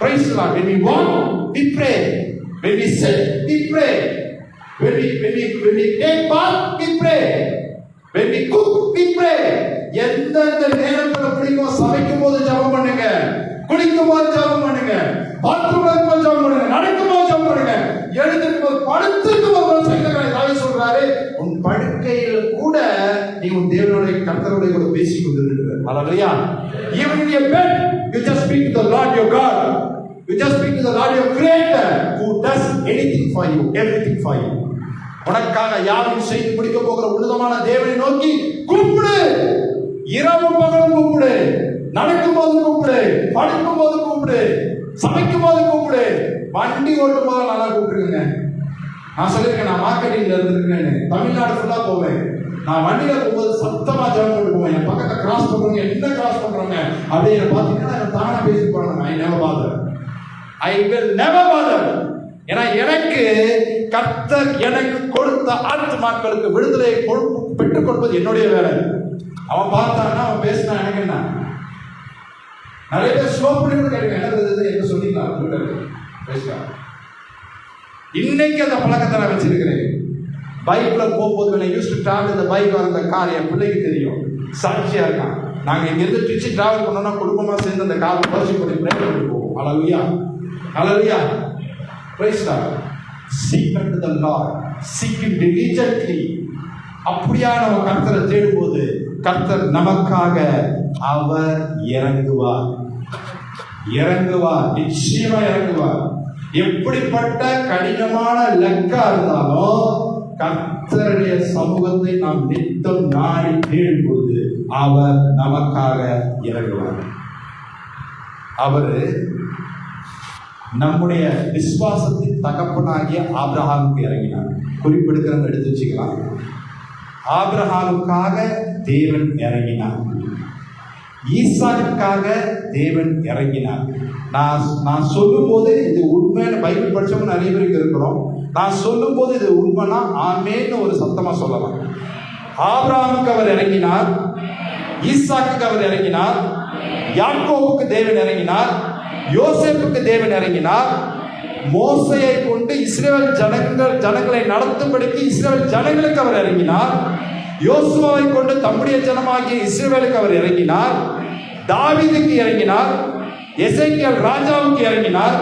praise the Lord. when we walk we pray, when we sit we pray, when we take bath we pray, when we cook we pray. எந்தெந்த நேரத்துல பிடிக்கும், சமைக்கும் போது ஜெபம் பண்ணுங்க, குளிக்கும் போது ஜெபம் பண்ணுங்க, பாத்ரூம்ல இருக்கும்போது ஜெபம் பண்ணுங்க, நடக்கும் போது ஜெபம் பண்ணுங்க, எழுந்திருக்கும் போது படுத்திருக்கும் போது சங்கீதக்காரன் தாவீது சொல்றாரு, உன் படுக்கையில் கூட நீ உன் தேவனுடைய கர்த்தரோட கூட பேசிக் கொண்டிருக்கிறார். அல்லேலூயா. Even in your bed you just speak to the Lord your God, you just speak to the Lord your Creator who does anything for you, everything for you. உனக்காக யாவையும் செய்து முடிக்க போகிற உன்னதமான தேவனை நோக்கி கூப்பிடு. இரவு பகலும் கூப்பிடு, நடக்கும் போது கூப்பிடு, படுக்கும் போது கூப்பிடு, சமைக்கும் போது கூப்பிடு, வண்டி ஓட்டும் போது நல்லா கூப்பிடுங்க. நான் சொல்லியிருக்கேன், நான் மார்க்கெட்டிங்ல இருந்திருக்கேன், தமிழ்நாடு ஃபுல்லா போவேன். நான் வண்டியில போகும்போது சத்தமா ஜெபம் பண்ணிட்டு போவேன். என் பக்கத்தை கிராஸ் பண்றவங்க என்ன கிராஸ் பண்றாங்க அப்படின்னு பாத்தீங்கன்னா தானா பேசி போறாங்க. I never father, I will never father. ஏன்னா எனக்கு கர்த்தர் எனக்கு கொடுத்த ஆத்துமாக்களுக்கு விடுதலையை பெற்றுக் கொடுப்பது என்னுடைய வேலை. அவன் பார்த்தான்னா அவன் பேசினா எனக்கு என்ன. நிறைய பேர் ஸ்லோ பண்ணி கேட்க என்ன சொல்லிக்கலாம் பேசலாம். இன்னைக்கு அந்த பழக்கத்தை நான் வச்சிருக்கிறேன். பைக்ல போகும்போது when I used to travel in the bike or the car, என் பிள்ளைக்கு தெரியும், சாட்சியா இருக்கான். நாங்க இங்க இருந்து திருச்சி டிராவல் பண்ணோம்னா குடும்பமா சேர்ந்து அந்த கார் பரிசு பண்ணி பிரேக் பண்ணி போவோம். அல்லேலூயா, அல்லேலூயா, praise God. Seek unto the Lord, seek him diligently. அப்படியா நம்ம கர்த்தரை தேடும்போது கர்த்தர் நமக்காக அவர் இறங்குவார், நிச்சயமா இறங்குவார். எப்படிப்பட்ட கடினமான லக்கா இருந்தாலும் கர்த்தருடைய சமூகத்தை நாம் நித்தம் நாடி தேடும்போது அவர் நமக்காக இறங்குவார். அவரு நம்முடைய விசுவாசத்தின் தகப்பனாகிய ஆபிரகாமுக்கு இறங்கினார். குறிப்பெடுக்கிறவங்க எடுத்து வச்சுக்கலாம். ஆபிரகாமுக்காக தேவன் இறங்கினார், ஈசாக்குக்காக தேவன் இறங்கினார். நான் சொல்லும் போது இது உண்மையான பைபிள் படிச்சவங்க நிறைய பேருக்கு இருக்கிறோம். நான் சொல்லும் போது இது உண்மைனா ஆமேன்னு ஒரு சத்தமா சொல்லலாம். ஆபிரகாமுக்கு அவர் இறங்கினார், ஈசாக்குக்கு அவர் இறங்கினார், யாக்கோபுக்கு தேவன் இறங்கினார், யோசேப்புக்கு தேவன் இறங்கினார், மோசையை கொண்டு இஸ்ரவேல் ஜனங்களை நடத்தும்படிக்கு இஸ்ரவேல் ஜனங்களுக்கு அவர் இறங்கினார், யோசுவாவை கொண்டு தம்முடைய ஜனமாகிய இஸ்ரவேலுக்கு அவர் இறங்கினார். தாவீதுக்கு இறங்கினார். எசேக்கியேல் ராஜாவுக்கு இறங்கினார்.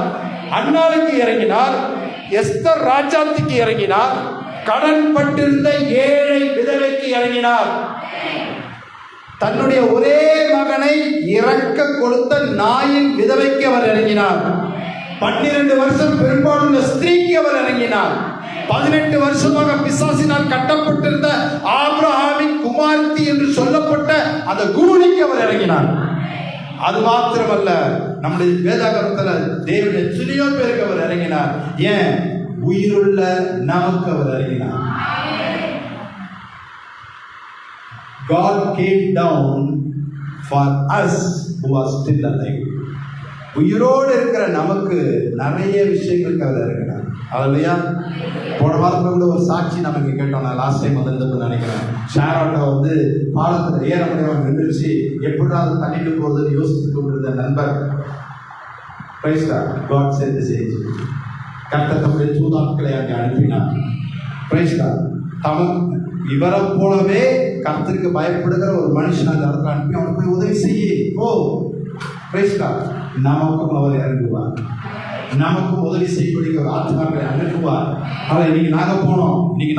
அன்னாளுக்கு இறங்கினார். எஸ்தர் ராஜாத்திக்கு இறங்கினார். கடன் பட்டிருந்த ஏழை விதவைக்கு இறங்கினார். தன்னுடைய ஒரே மகனை இறக்க கொடுத்த நாயின் விதவைக்கு அவர் இறங்கினார். 12 வருஷம் பெரும்பாலுள்ள ஸ்திரீக்கு அவர் இறங்கினார். 18 வருஷமாக பிசாசினால் கட்டப்பட்டிருந்த ஆபிரகாமின் குமார்த்தி என்று சொல்லப்பட்ட அந்த குருணிக்கு அவர் இறங்கினார். அது மாத்திரமல்ல, நம்முடைய வேதாகமத்தில் தேவன் எத்தனையோ பேருக்கு அவர் இறங்கினார். ஏன்? உயிருள்ள நமக்கு அவர் இறங்கினார். God came down for us who are still alive. உயிரோடு இருக்கிற நமக்கு நிறைய விஷயங்களுக்கு அவர் இறங்கினார். அல்லையா? போன வாரத்தில் கூட ஒரு சாட்சி நமக்கு கேட்டோம். நான் லாஸ்ட் டைம் வந்து நினைக்கிறேன். ஷேரோட்டை பாலத்தில் ஏற முடியாமல் நின்றுச்சு. எப்படியாவது தள்ளிட்டு போகுதுன்னு யோசித்து கொண்டிருந்த நண்பர் God said this age. கர்த்தர் தம்முடைய தூதாட்களை அங்கே அனுப்பினார். இவரை போலவே கர்த்தருக்கு பயப்படுகிற ஒரு மனுஷன் அந்த இடத்துல அனுப்பி அவனுக்கு போய் உதவி செய்ய. நமக்கும் அவர் இறங்குவார். நமக்கும் உதவி செய்யக்கூடிய ஒரு ஆத்மாக்களை அனுப்புவார். ஆனால் இன்னைக்கு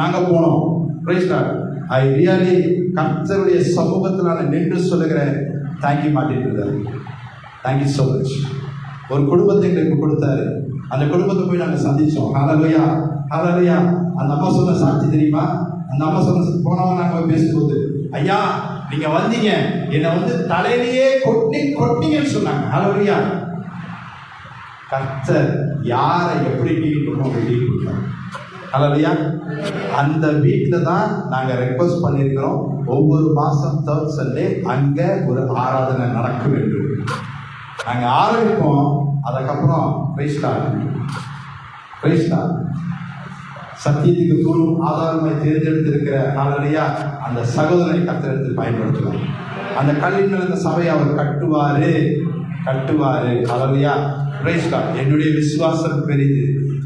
நாங்க போனோம். ஐ ரியலி கர்த்தருடைய சமூகத்தில் நான் நின்று சொல்லுகிறேன். தேங்க்யூ மாட்டேன். Thank you so much. ஒரு குடும்பத்தை எங்களுக்கு கொடுத்தாரு. அந்த குடும்பத்தை போய் நாங்கள் சந்திச்சோம். ஹல்லேலூயா, ஹல்லேலூயா. அந்த அம்மா சொன்ன சாட்சி தெரியுமா? அந்த அம்மா சொன்ன போனவங்க நாங்கள் பேசும்போது, ஐயா நீங்க வந்தீங்க, என்னை தலையிலேயே கொட்டிங்கன்னு சொன்னாங்க. ஹல்லேலூயா. கர்த்தர் யாரை எப்படி டீல் பண்ணணும் அப்படி டீல் பண்ணுறாங்க. ஹல்லேலூயா. அந்த வீட்டில் தான் நாங்கள் ரெக்வஸ்ட் பண்ணியிருக்கிறோம். ஒவ்வொரு மாதம் 3rd Sunday அங்கே ஒரு ஆராதனை நடக்க வேண்டும். நாங்கள் ஆரம்பிப்போம். அதுக்கப்புறம் சத்தியத்துக்கு தூணும் ஆதாரமாய் தேர்ந்தெடுத்திருக்கிற ஹல்லேலூயா அந்த சகோதரனை கர்த்தர் எடுத்து பயன்படுத்துவார். அந்த கல்லின் மேல் அந்த சபையை அவர் கட்டுவாரு. ஹல்லேலூயா. என்னுடைய விசுவாசம் பெரிது.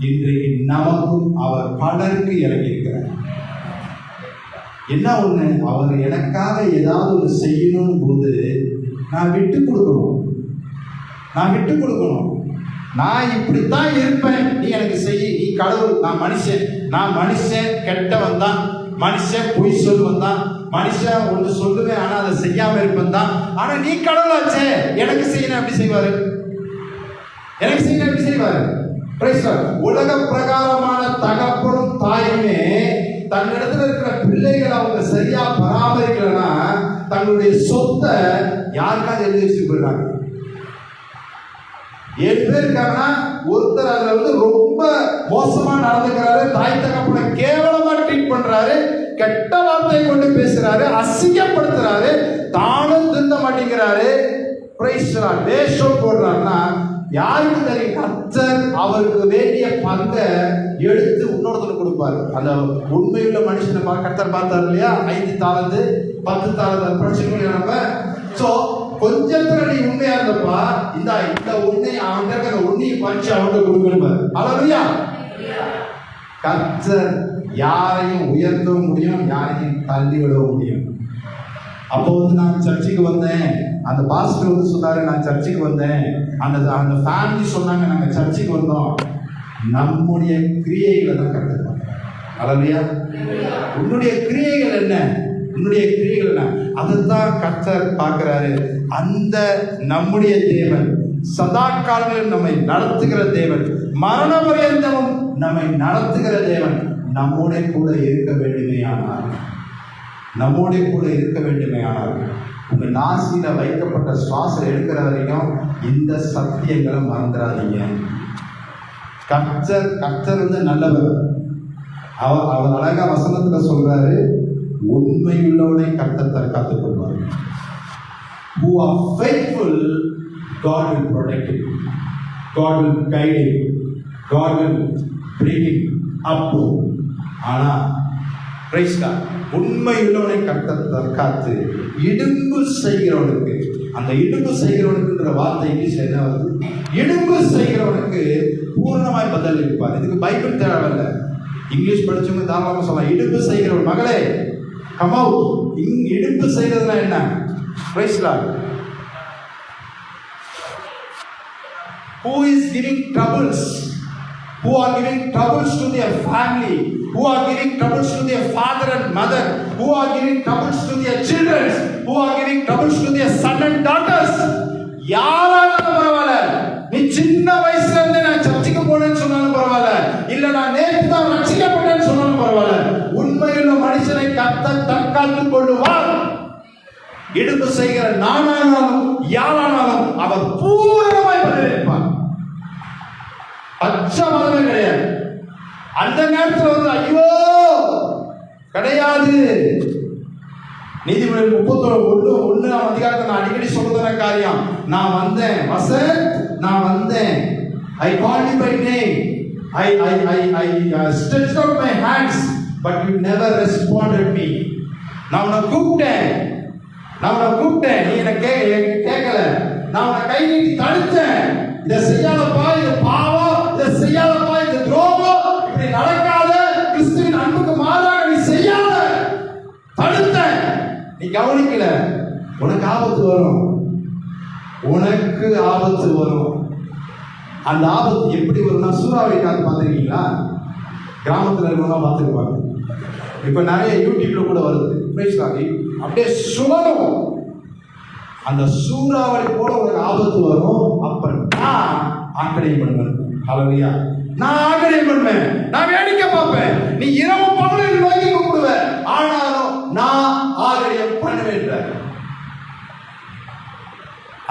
இன்றைக்கு நமக்கும் அவர் பலருக்கு இறங்கியிருக்கிறார். என்ன ஒண்ணு, அவர் எனக்காக ஏதாவது ஒரு செய்யணும் போது நான் விட்டு கொடுக்கணும். நான் இப்படித்தான் இருப்பேன், நீ எனக்கு செய்ய. நீ கடவுள், நான் மனுஷன் கெட்டவன் தான். மனுஷன் பொய் சொல்லுவன் தான். மனுஷன் ஒன்று சொல்லுவேன் ஆனா அதை செய்யாம இருப்பேன் தான். ஆனா நீ கடவுளாச்சே, எனக்கு செய்யணும் எப்படி செய்வாரு? உலக பிரகாரமான தகப்பனும் தாயுமே தன்னிடத்துல இருக்கிற பிள்ளைகளை அவங்க சரியா பராமரிக்கலன்னா தங்களுடைய சொத்தை யாருக்காவது எழுதி வச்சுட்டு போயிடுறாங்க. 7 பேர் இருக்காங்கன்னா ஒருத்தர் அதுல ரொம்ப மோசமா நடந்துக்கிறாரு, தாய் தகப்பனை கேவலமா ட்ரீட் பண்றாரு, கெட்ட வார்த்தையை கொண்டு பேசுறாரு, அசிங்கப்படுத்துறாரு, தானும் திருந்த மாட்டேங்கிறாரு, வேஷம் போடுறாருன்னா யாருக்கு தெரியும்? கர்த்தர் அவருக்கு வேண்டிய பங்கை எடுத்து இன்னொருத்தர் கொடுப்பாரு. அந்த உண்மையுள்ள மனுஷனை கர்த்தர் பார்த்தாரு இல்லையா? 5 தாலந்து 10 தாலந்து படிச்சுக்கணும் நம்ம. சோ கொஞ்சத்துல நீ உண்மையா இருந்தப்பா, இந்த உண்மை அவன் உண்மையை பறிச்சு அவன்கிட்ட கொடுக்கணும். ஹல்லேலூயா. கர்த்தர் யாரையும் உயர்த்தவும் முடியும், யாரையும் தள்ளி விடவும் முடியும். அப்போ நான் சர்ச்சுக்கு வந்தேன். அந்த பாஸ்டர் சொன்னாரு நான் சர்ச்சுக்கு வந்தேன். அந்த ஃபேமிலி சொன்னாங்க நாங்க சர்ச்சுக்கு வந்தோம். நம்முடைய கிரியைகளை தான் கற்றுக்கலாம். ஹல்லேலூயா. உன்னுடைய கிரியைகள் என்ன? அதைத்தான் கர்த்தர் பார்க்கிறாரு. அந்த நம்முடைய தேவன் சதா காலங்களில் நம்மை நடத்துகிற தேவன், மரண பரியந்தமும் நம்மை நடத்துகிற தேவன் நம்மோட கூட இருக்க வேண்டுமேயானால் உங்க நாசியில வைக்கப்பட்ட சுவாசம் எடுக்கிற வரைக்கும் இந்த சத்தியங்களை மறந்துடாதீங்க. கர்த்தர் நல்லவர். அவர் அழகா வசனத்துல சொல்றாரு, உண்மையுள்ளவனை கர்த்தர் தற்காத்துக் கொள்வார். Who are faithful, God will protect him. God will guide him. God will bring him up. ஆனா praise God, உண்மையுள்ளவனை கர்த்தர் தற்காத்து இடும்பு செய்கிறவனுக்கு, அந்த இடும்பு செய்கிறவனுக்குன்ற வார்த்தை இங்கிலீஷ்ல என்ன வருது? இடும்பு செய்கிறவனுக்கு பூர்ணமாய் பதில் இருப்பார். இதுக்கு பைபிள் தேவையில்லை. இங்கிலீஷ் படிச்சவங்க தாராளமாக சொல்லலாம். இடும்பு செய்கிறவன், மகளே கம் அவுட். இடிப்பு செய்யறதுனா என்ன? Praise Lord. Who is giving troubles? Who are giving troubles to their family? Who are giving troubles to their father and mother? Who are giving troubles to their children? Who are giving troubles to their son and daughters? யாராலும் பரவாயில்ல, நீ சின்ன வயசுல இருந்து நான் சர்ச்சுக்கு போனேன்னு சொன்னாலும் பரவாயில்ல, இல்ல நான் நேற்று தான் ரட்சிக்கப்பட்டேன்னு சொன்னாலும் பரவாயில்ல, உண்மையுள்ள மனுஷனை கர்த்தர் தற்காத்துக் கொள்ளுவார். இடுப்பு செய்கிற நானானாலும் யாரானாலும் அவர் பூரணமாய் பதிலளிப்பார். பச்சை கிடையாது. அந்த நேரத்தில் வந்து ஐயோ கிடையாது. நீதிமொழிகள் 31:1 அதிகாரத்தை நான் அடிக்கடி சொல்றதான காரியம். நான் வந்தேன் நான் வந்தேன். I called you by name. I stretched out my hands, but you never responded me. நான் உன்னை கூப்பிட்டேன், நீ என்ன கேட்கல. நான் உன்னை கை நீட்டி தடுத்தேன். இதை செய்யாதப்பா, இது பாவம், இதை செய்யாதப்பா, இது துரோகம், இப்படி நடக்காத, கிறிஸ்துவின் அன்புக்கு மாறாக நீ செய்யாத தடுத்த. நீ கவனிக்கல, உனக்கு ஆபத்து வரும். அந்த ஆபத்து எப்படி வரும்னா, சூறாவளி காத்து பார்த்துருக்கீங்களா? கிராமத்தில் இருக்கவங்க பார்த்துருப்பாங்க. இப்போ நிறைய யூடியூப்ல கூட வருது. அப்படியே சுழலும். அந்த சூறாவளி போல ஒரு ஆபத்து வரும். அப்ப நான் ஆக்கிரயம் பண்ணுவேன். ஹல்லேலூயா. நான் ஆக்கிரயம் பண்ணுவேன், நான் வேடிக்கை பார்ப்பேன். நீ இரவு பகலில் நோக்கி கூப்பிடுவ, ஆனாலும் நான் ஆக்கிரயம் பண்ணுவேன்.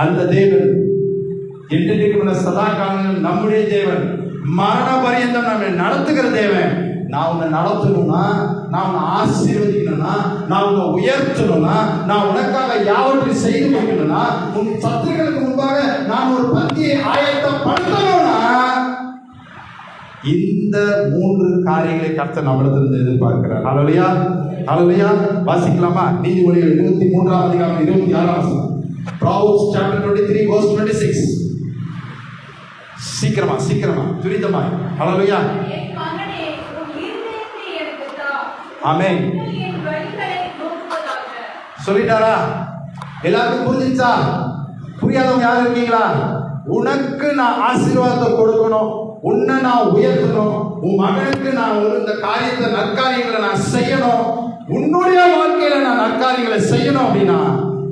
அந்த தேவன் என்றைக்கு சதா காலங்கள் நம்முடைய தேவன், மரண பரியந்தம் நம்மை நடத்துகிற தேவன். நான் உன்னை நடத்தணும்னா, நான் உன்னை ஆசீர்வதிக்கணும்னா, நான் உன்னை உயர்த்தணும்னா, நான் உனக்காக யாவற்றையும் செய்து வைக்கணும்னா, உன் சத்துருக்களுக்கு முன்பாக நான் ஒரு பந்தியை ஆயத்தப்படுத்தணும்னா, இந்த 3 காரியங்களை கர்த்தர் நம்மிடத்திலிருந்து எதிர்பார்க்கிறார். ஹல்லேலூயா. வாசிக்கலாமா? நீதிமொழிகள் 23 அதிகாரம் 26 வசனம். Proverbs chapter 23 verse 26. சீக்கிரமா துரிதமா. ஹல்லேலூயா. ஆமென். சொல்லிட்டாரா? எல்லாருக்கும் புரிஞ்சிச்சா? புரியாதவங்க யாரும் இருக்கீங்களா? உனக்கு நான் ஆசீர்வாதத்தை கொடுக்கணும், உன்னை நான் உயர்த்தணும், உன் மகனுக்கு நான் இந்த காரியத்தை நற்காரியங்களை நான் செய்யணும், உன்னுடைய வாழ்க்கையில நான் நற்காரியங்களை செய்யணும் அப்படின்னா,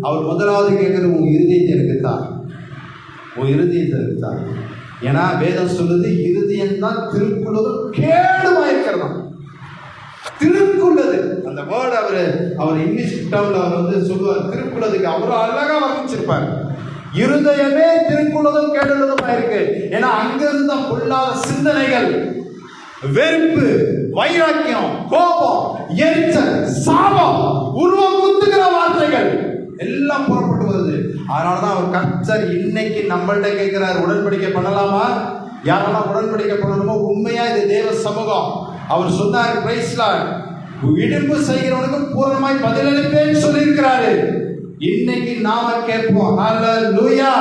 அவர் முதலாவது கேட்கிறது உன் இருதயத்தை இருக்குதான். உன் இருதயத்தை இருக்குதான். ஏன்னா வேதம் சொல்லுது, இருதயம் தான் திருக்குள்ளது கேடுமா இருக்கிறதா. திருக்குள்ளது அந்த வேர்டு அவர் இங்கிலீஷ் டவுன்ல அவர் வந்து சொல்லுவார். திருக்குள்ளதுக்கு அவர் அழகா வர்ணிச்சிருப்பார். இருதயமே திருக்குள்ளதும் கேடுள்ளதுமா இருக்கு. ஏன்னா அங்கிருந்து தான் பொல்லாத சிந்தனைகள், வெறுப்பு, வைராக்கியம், கோபம், எரிச்சல், சாபம், உருவம் குத்துகிற வார்த்தைகள் எல்லாம் புறப்பட்டு வருது. அதனாலதான் அவர் கர்த்தர் இன்னைக்கு நம்மள்ட்ட கேட்கிறார், உடன்படிக்கை பண்ணலாமா? யாரெல்லாம் உடன்படிக்கை பண்ணணுமோ, உண்மையா இது தேவ சமூகம். அவர் சொன்னார், பிரைஸ் லார்ட், இடும்பு செய்கிறவனுக்கு பூரணமாய் பதிலளிப்பேன்னு சொல்லியிருக்கிறாரு. இன்னைக்கு நாம கேட்போம். ஹல்லேலூயா.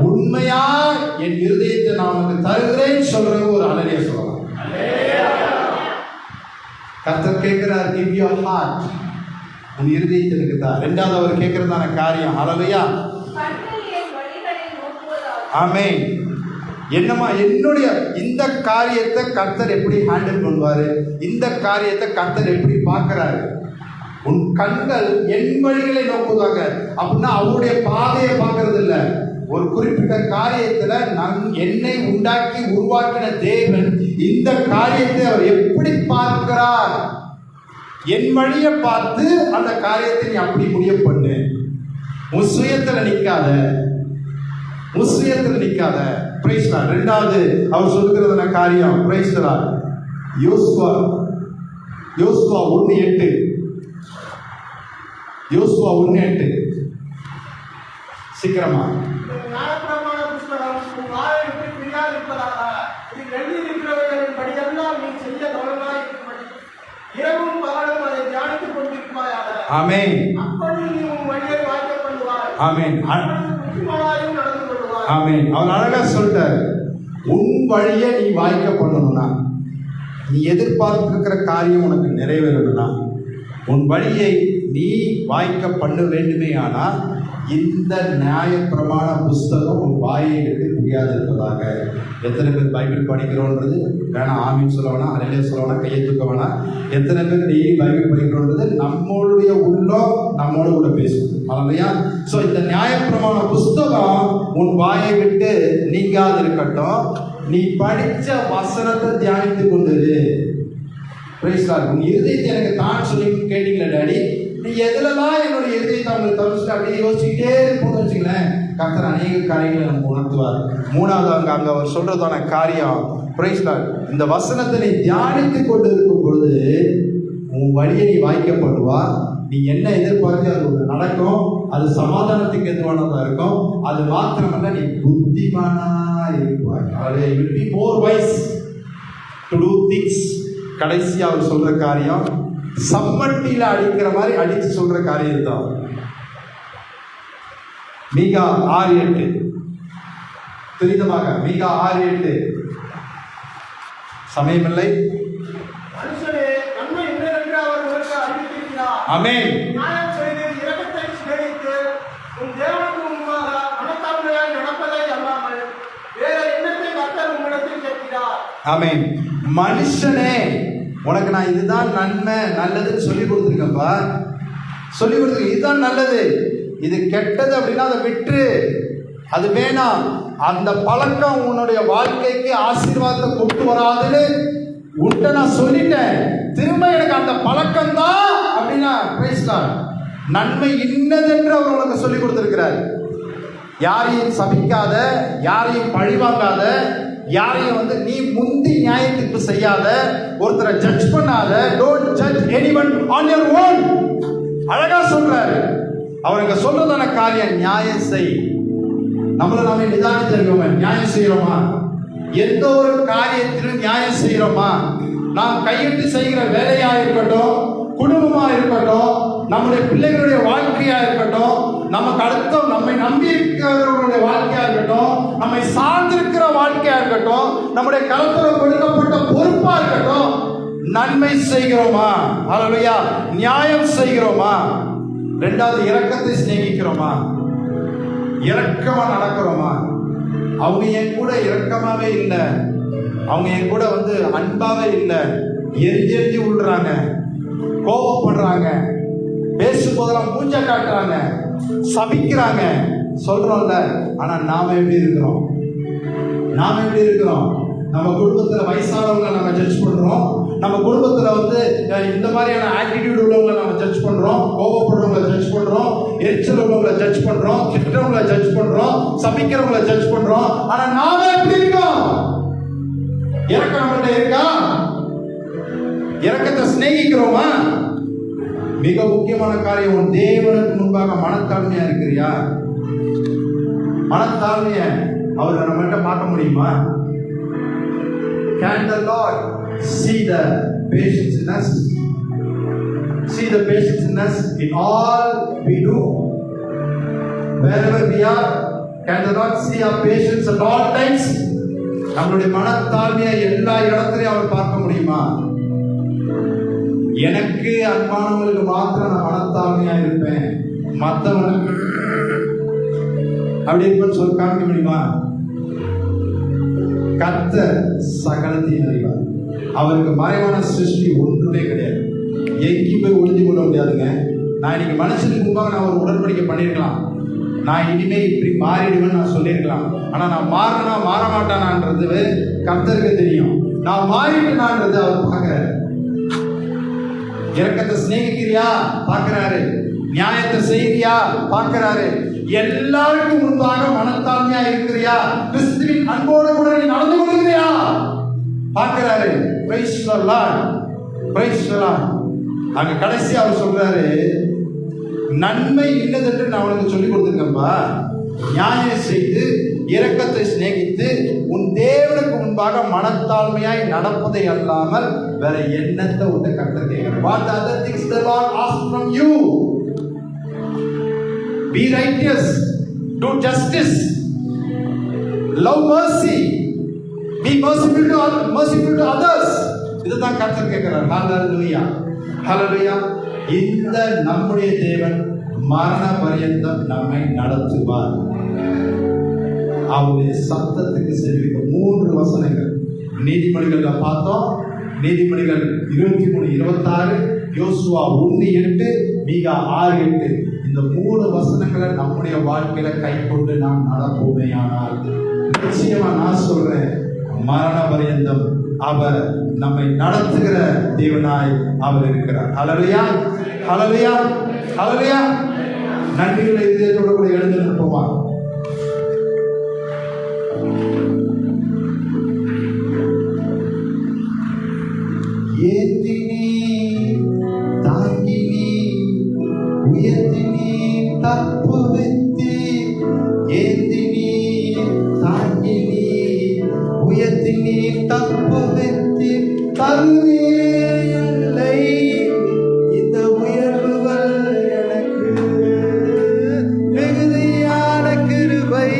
உண்மையா என் இருதயத்தை நான் உனக்கு தருகிறேன் சொல்றது ஒரு ஹல்லேலூயா சொல்லலாம். கர்த்தர் கேட்கிறார், give your heart. உன் இருதயத்தை எனக்கு தான். ரெண்டாவது அவர் கேட்கிறதான காரியம் ஹல்லேலூயா. ஆமென். என்னமா என்னுடைய இந்த காரியத்தை கர்த்தர் எப்படி ஹேண்டில் பண்ணுவாரு? இந்த காரியத்தை கர்த்தர் எப்படி பார்க்கிறாரு? உன் கண்கள் என் வழிகளை நோக்குவாங்க அப்படின்னா அவருடைய பாதையை பார்க்கறது இல்லை. ஒரு குறிப்பிட்ட காரியத்துல என்னை உண்டாக்கி உருவாக்கின தேவன் இந்த காரியத்தை அவர் எப்படி பார்க்கிறார்? என் வழியை பார்த்து அந்த காரியத்தை நீ அப்படி முடிய பண்ணு. உன் சுயத்துல நிக்காத. Praise Lord. ரெண்டாவது அவர் சொல்லுகிறதான காரியம், பிரைஸ் லார்ட், யோசுவா 1:8. யோசுவா 1:8 சீக்கிரமா. ஆமென். ஆமென். ஆமென். அவர் அழகா சொல்லிட்டார், உன் வழியை நீ வாய்க்க பண்ணணும்னா, நீ எதிர்பார்த்திருக்கிற காரியம் உனக்கு நிறைவேறணும்னா, உன் வழியை நீ வாய்க்க பண்ண வேண்டுமே ஆனால் இந்த நியாயப்பிரமாண புஸ்தகம் உன் வாயை விட்டு பிரியாது இருப்பதாக. எத்தனை பேர் பைபிள் படிக்கிறோன்றது வேணாம், ஆமீன் சொல்ல வேணாம், அலையிலே சொல்ல வேணாம், கையை தூக்க வேணாம். எத்தனை பேர் டெய்லி பைபிள் படிக்கிறோன்றது நம்மளுடைய உள்ளம் நம்மோட கூட பேசும். இல்லையா? ஸோ இந்த நியாயப்பிரமாண புஸ்தகம் உன் வாயை விட்டு நீங்காது இருக்கட்டும். நீ படித்த வசனத்தை தியானித்து கொண்டிரு. உன் இருதயத்தை எனக்கு தான் சொல்லி கேட்டீங்களா டாடி? நீ எதுலதான் என்னுடைய இருதயத்தை அவங்களுக்கு தவிர்த்து அப்படியே யோசிச்சுக்கிட்டே இருப்போம்னு வச்சுங்களேன், கர்த்தர் அநேக காரியங்களை நமக்கு உணர்த்துவார். மூணாவது அங்க அவர் சொல்றதான காரியம், இந்த வசனத்தை நீ தியானித்து கொண்டு இருக்கும் பொழுது உன் வழியை நீ வாய்க்கப்படுவா. நீ என்ன எதிர்பார்த்து அது ஒன்று நடக்கும். அது சமாதானத்துக்கு எதுவானதா இருக்கும். அது மாத்திரமல்ல, நீ புத்திமானா இருப்பாய். You will be more wise to do things. கடைசியா அவர் சொல்ற காரியம் சம்மட்டியில அடிக்கிற மாதிரி அடிச்சு சொல்ற காரியம் தான். மீகா 6:8 துரிதமாக மீகா 6:8. சமயமில்லை. மனுஷனே, நன்மை என்னவென்று அவர் உனக்கு அறிவித்திருக்கிறார். ஆமென். நியாயம் செய்து இரக்கத்தை சிநேகித்து உன் தேவனுக்கு முன்பாக மனத்தாழ்மையாய் நடப்பதை அல்லாமல் வேற எண்ணத்தை கர்த்தர் உம்மிடத்தில் கேட்கிறார். ஆமென். மனுஷனே, உனக்கு நான் இதுதான் நன்மை நல்லதுன்னு சொல்லி கொடுத்துருக்கப்பா. சொல்லி கொடுத்துருக்க இதுதான் நல்லது, இது கெட்டது அப்படின்னா அதை விட்டு, அது வேணாம். அந்த பழக்கம் உன்னுடைய வாழ்க்கைக்கு ஆசீர்வாதத்தை கொண்டு வராதுன்னு உன்ட்ட நான் சொல்லிட்டேன். திரும்ப எனக்கு அந்த பழக்கம் தான் அப்படின்னா நன்மை இன்னதென்று அவர் உனக்கு சொல்லி கொடுத்திருக்கிறார். யாரையும் சபிக்காத, யாரையும் பழிவாங்காத, யாரையும் நீ முந்தி நியாயத்துக்கு செய்யாத, ஒருத்தரை ஜட்ஜ் பண்ணாத. Don't judge anyone on your own. அழகா சொல்றாரு. அவருக்கு சொல்றதான காரியம் நியாயம் செய். நம்மள நாம நிதானித்து இருக்கோமா? நியாயம் செய்யறோமா? எந்த ஒரு காரியத்திலும் நியாயம் செய்யறோமா? நாம் கையிட்டு செய்கிற வேலையா இருக்கட்டும், குடும்பமா இருக்கட்டும், நம்முடைய பிள்ளைகளுடைய வாழ்க்கையா இருக்கட்டும், நமக்கு அடுத்த நம்மை நம்பி இருக்கிறவர்களுடைய வாழ்க்கையா இருக்கட்டும், நம்மை சார்ந்திருக்கிற வாழ்க்கையா இருக்கட்டும், நம்முடைய கருத்துல கொடுக்கப்பட்ட பொறுப்பா இருக்கட்டும், நன்மை செய்கிறோமா? அல்லேலூயா. நியாயம் செய்கிறோமா? ரெண்டாவது, இரக்கத்தை சிநேகிக்கிறோமா? இரக்கமா நடக்கிறோமா? அவங்க என் கூட இரக்கமாவே இல்லை, அவங்க என் கூட அன்பாவே இல்லை, எரிஞ்சு விடுறாங்க, கோபப்படுறாங்க, பேசும்போதெல்லாம் மூஞ்ச காட்டுறாங்க, சபிக்கிறாங்க சொல்றோம்ல. ஆனா நாம எப்படி இருக்கிறோம்? நாம எப்படி இருக்கிறோம்? நம்ம குடும்பத்துல வயசானவங்களை நம்ம ஜட்ஜ் பண்றோம். நம்ம குடும்பத்துல இந்த மாதிரியான ஆட்டிடியூட் உள்ளவங்களை நம்ம ஜட்ஜ் பண்றோம், கோபப்படுறவங்களை ஜட்ஜ் பண்றோம், எரிச்சல் உள்ளவங்களை ஜட்ஜ் பண்றோம், திட்டுறவங்களை ஜட்ஜ் பண்றோம், சபிக்கிறவங்களை ஜட்ஜ் பண்றோம். ஆனா நாம எப்படி இருக்கோம்? இரக்கம் நம்மகிட்ட இருக்கா? இரக்கத்தை சிநேகிக்கிறோமா? மிக முக்கியமான காரியம், உன் தேவனுக்கு முன்பாக மனத்தாழ்மையா இருக்கிறியா? மனத்தாழ்மைய அவரை நம்மகிட்ட பார்க்க முடியுமா? Can the Lord see the patience in us? See the patience in us in all we do? Wherever we are, can the Lord see our patience at all times? நம்மளுடைய மனத்தாழ்மையை எல்லா இடத்துலையும் அவர் பார்க்க முடியுமா? எனக்கு அன்பானவங்களுக்கு மாத்திரம் நான் மனத்தாழ்மையா இருப்பேன், மற்றவனுக்கு அப்படி இருப்பேன்னு சொல்லி காமிக்க முடியுமா? கர்த்தர் சகலத்தையும் அறிவார். அவருக்கு மறைவான சிருஷ்டி ஒன்றுமே கிடையாது. எங்கேயும் போய் ஒளிஞ்சு கொள்ள முடியாதுங்க. நான் இன்னைக்கு மனுஷனுக்கு முன்பாக நான் ஒரு உடன்படிக்கை பண்ணியிருக்கலாம், நான் இனிமே இப்படி மாறிடுவேன்னு நான் சொல்லியிருக்கலாம். ஆனா நான் மாறினா மாற மாட்டானான்றது கர்த்தருக்கு தெரியும். நான் மாறிட்டேனான்றது அவர் பார்க்கிறாரு. இரக்கத்தை சிநேகிக்கிறியா பார்க்கிறாரு, நியாயத்தை செய்கிறியா பார்க்கிறாரு, எல்லாருக்கும் முன்பாக மனத்தாழ்மையா இருக்கிறியா, கிறிஸ்துவின் அன்போடு கூட நீ நடந்து கொள்கிறியா பார்க்கிறாரு. Praise the lord, praise the lord. அங்க கடைசி அவர் சொல்றாரு, நன்மை இன்னதென்று நான் உனக்கு சொல்லிக் கொடுத்திருக்கேன்பா. நியாயம் செய்து இரக்கத்தை சிநேகித்து உன் தேவனுக்கு முன்பாக மனத்தாழ்மையாய் நடப்பதை அல்லாமல் வேற என்னத்தை உன்னை கர்த்தர் கேட்கிறார். What other things the Lord asks from you? Be righteous, do justice, love mercy, be merciful to others. இதுதான் கர்த்தர் கேட்கிறார். ஹalleluya, ஹalleluya. இந்த நம்முடைய தேவன் மரண பரியந்தம் நம்மை நடத்துவார். அவருடைய சத்தத்துக்கு செவிக்க 3 வசனங்கள் நீதிமொழிகள்ல பார்த்தோம். நீதிமொழிகள் 23:26, யோசுவா 1:8, மீகா 6:8. இந்த 3 வசனங்களை நம்முடைய வாழ்க்கையில கை கொண்டு நாம் நடப்போமேயானால் நிச்சயமா நான் சொல்றேன், மரண பரியந்தம் அவர் நம்மை நடத்துகிற தேவனாய் அவர் இருக்கிறார். ஹல்லேலூயா, ஹல்லேலூயா, ஹல்லேலூயா. நன்றிகளை இதயத்தோட கூட எழுந்து நிற்போமா? ஏத்தினி தாங்கினி உயர்த்தினி தப்புவித்தி, ஏத்தினி தாங்கினி உயர்த்தினி தப்புவித்தி, தருவில்லை இந்த உயர்வுகள் எனக்கு மிகுதியான கிருபை,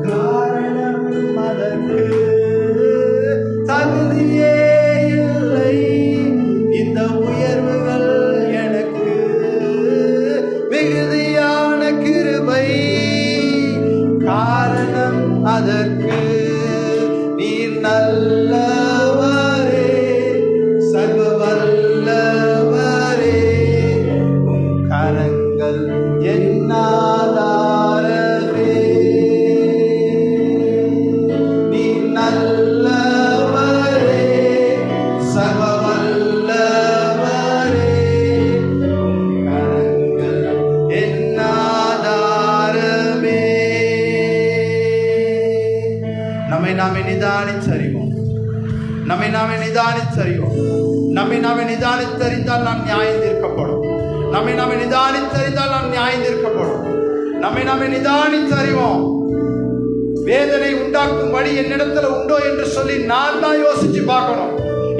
காரணம் அதற்கு தகுதியே இல்லை. இந்த உயர்வுகள் எனக்கு மிகுதியான கிருபை, காரணம் அதற்கு நீர் நல்லவரே, சர்வ வல்லவரே, உம் கரங்கள் என்னாதாரமே. நீர் நல்லவரே, சர்வ வல்லவரே, உம் கரங்கள் என்னாதாரமே. நம்மை நாமே நிதானிச்சறிவோம், நம்மை நாமே நிதானிச்சறிவோம். நம்மை நாமே நிதானித்தறிந்தால் நாம் நியாயம் தீர்க்கப்படும். நம்மை நாமே நிதானித்தறிந்தால் நாம் நியாயம் தீர்க்கப்படும். நம்மை நாமே நிதானித்தறிவோம். வேதனை உண்டாக்கும் வழி என்னிடத்துல உண்டோ என்று சொல்லி நான் தான் யோசிச்சு பார்க்கணும்.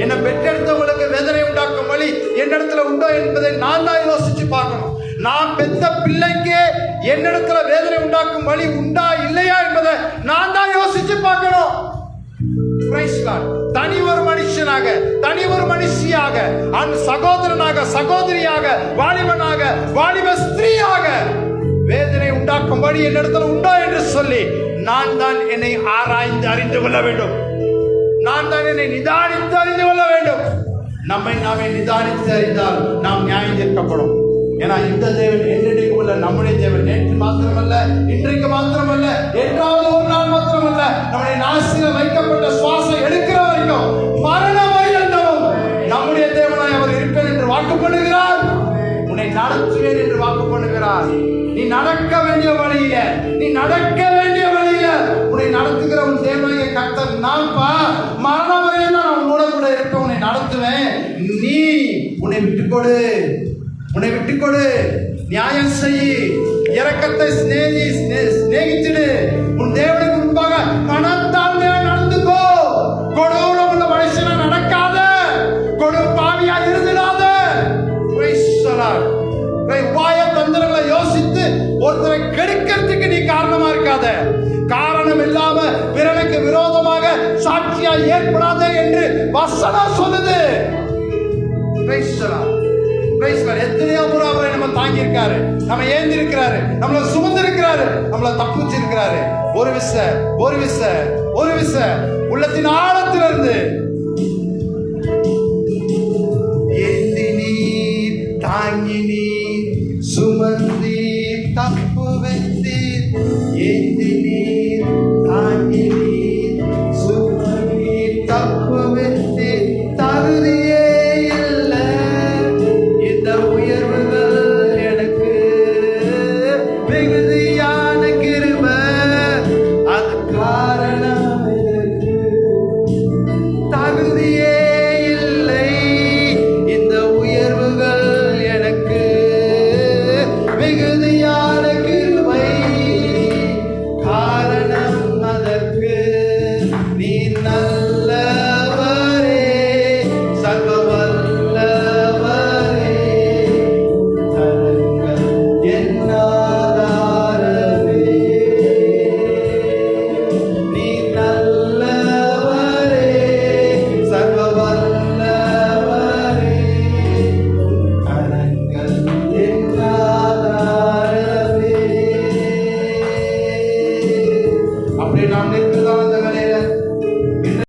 என்னை பெற்றெடுத்தவங்களுக்கு வேதனை உண்டாக்கும் வழி என்னிடத்துல உண்டோ என்பதை நான் தான் யோசிச்சு பார்க்கணும். நான் பெத்த பிள்ளைக்கே என்னிடத்துல வேதனை உண்டாக்கும் வழி உண்டா இல்லையா என்பதை நான் தான் யோசிச்சு பார்க்கணும். தனி ஒரு மனுஷனாக, தனி ஒரு மனுஷியாக, சகோதரனாக, சகோதரியாக, வாலிபனாக, வாலிப ஸ்திரீயாக வேதனை உண்டாக்கும் வழி என்னிடத்துல உண்டோ என்று சொல்லி நான் தான் என்னை ஆராய்ந்து அறிந்து கொள்ள வேண்டும். நான் தான் என்னை நிதானித்து அறிந்து கொள்ள வேண்டும். நம்மை நாமே நிதானித்து அறிந்தால் நாம் நியாயம் தீர்க்கப்படும். ஏன்னா இந்த தேவன் என்றைக்கு உள்ள நம்முடைய தேவன் நேற்று மாத்திரமல்ல, இன்றைக்கு மாத்திரமல்ல, என்றாவது ஒரு நாள் மாத்திரமல்ல, நம்முடைய நாசில வைக்கப்பட்ட சுவாசம் எடுக்கிற வரைக்கும் மரண பரியந்தமும் நம்முடைய தேவனாய் அவர் இருப்பேன் என்று வாக்கு பண்ணுகிறார். உன்னை நடத்துவேன் என்று வாக்கு பண்ணுகிறார். நீ நடக்க வேண்டிய வழியில, நீ நடக்க வேண்டிய வழியில உன்னை நடத்துகிற உன் தேவனாகிய கர்த்தர் நான்ப்பா. மரண வரையும் நான் உன்னோட கூட இருக்க உன்னை நடத்துவேன். நீ உன்னை விட்டுக்கொடு, உன்னை விட்டுக்கொடு, நியாயம் செய், இரக்கத்தை சிநேகிச்சிடு, உன் தேவனுக்கு முன்பாக மனத்தாழ்மையா நடந்துக்கோ. கொடூரம் உள்ள மனுஷனா நடக்காத, கொடு பாவியா இருந்துடாத. உபாய தந்திரங்களை யோசித்து ஒருத்தரை கெடுக்கிறதுக்கு நீ காரணமா இருக்காத. காரணம் இல்லாம பிறனுக்கு விரோதமாக சாட்சியா ஏற்படாத என்று வசனம் சொல்லுது. எத்தனையோ முறை அவரை நம்ம தாங்கி இருக்காரு, நம்ம ஏந்தி இருக்கிறாரு, நம்மள சுமந்து இருக்கிறாரு, நம்மள தப்பிச்சு இருக்கிறாரு. ஒரு விச உள்ளத்தின் ஆழத்திலிருந்து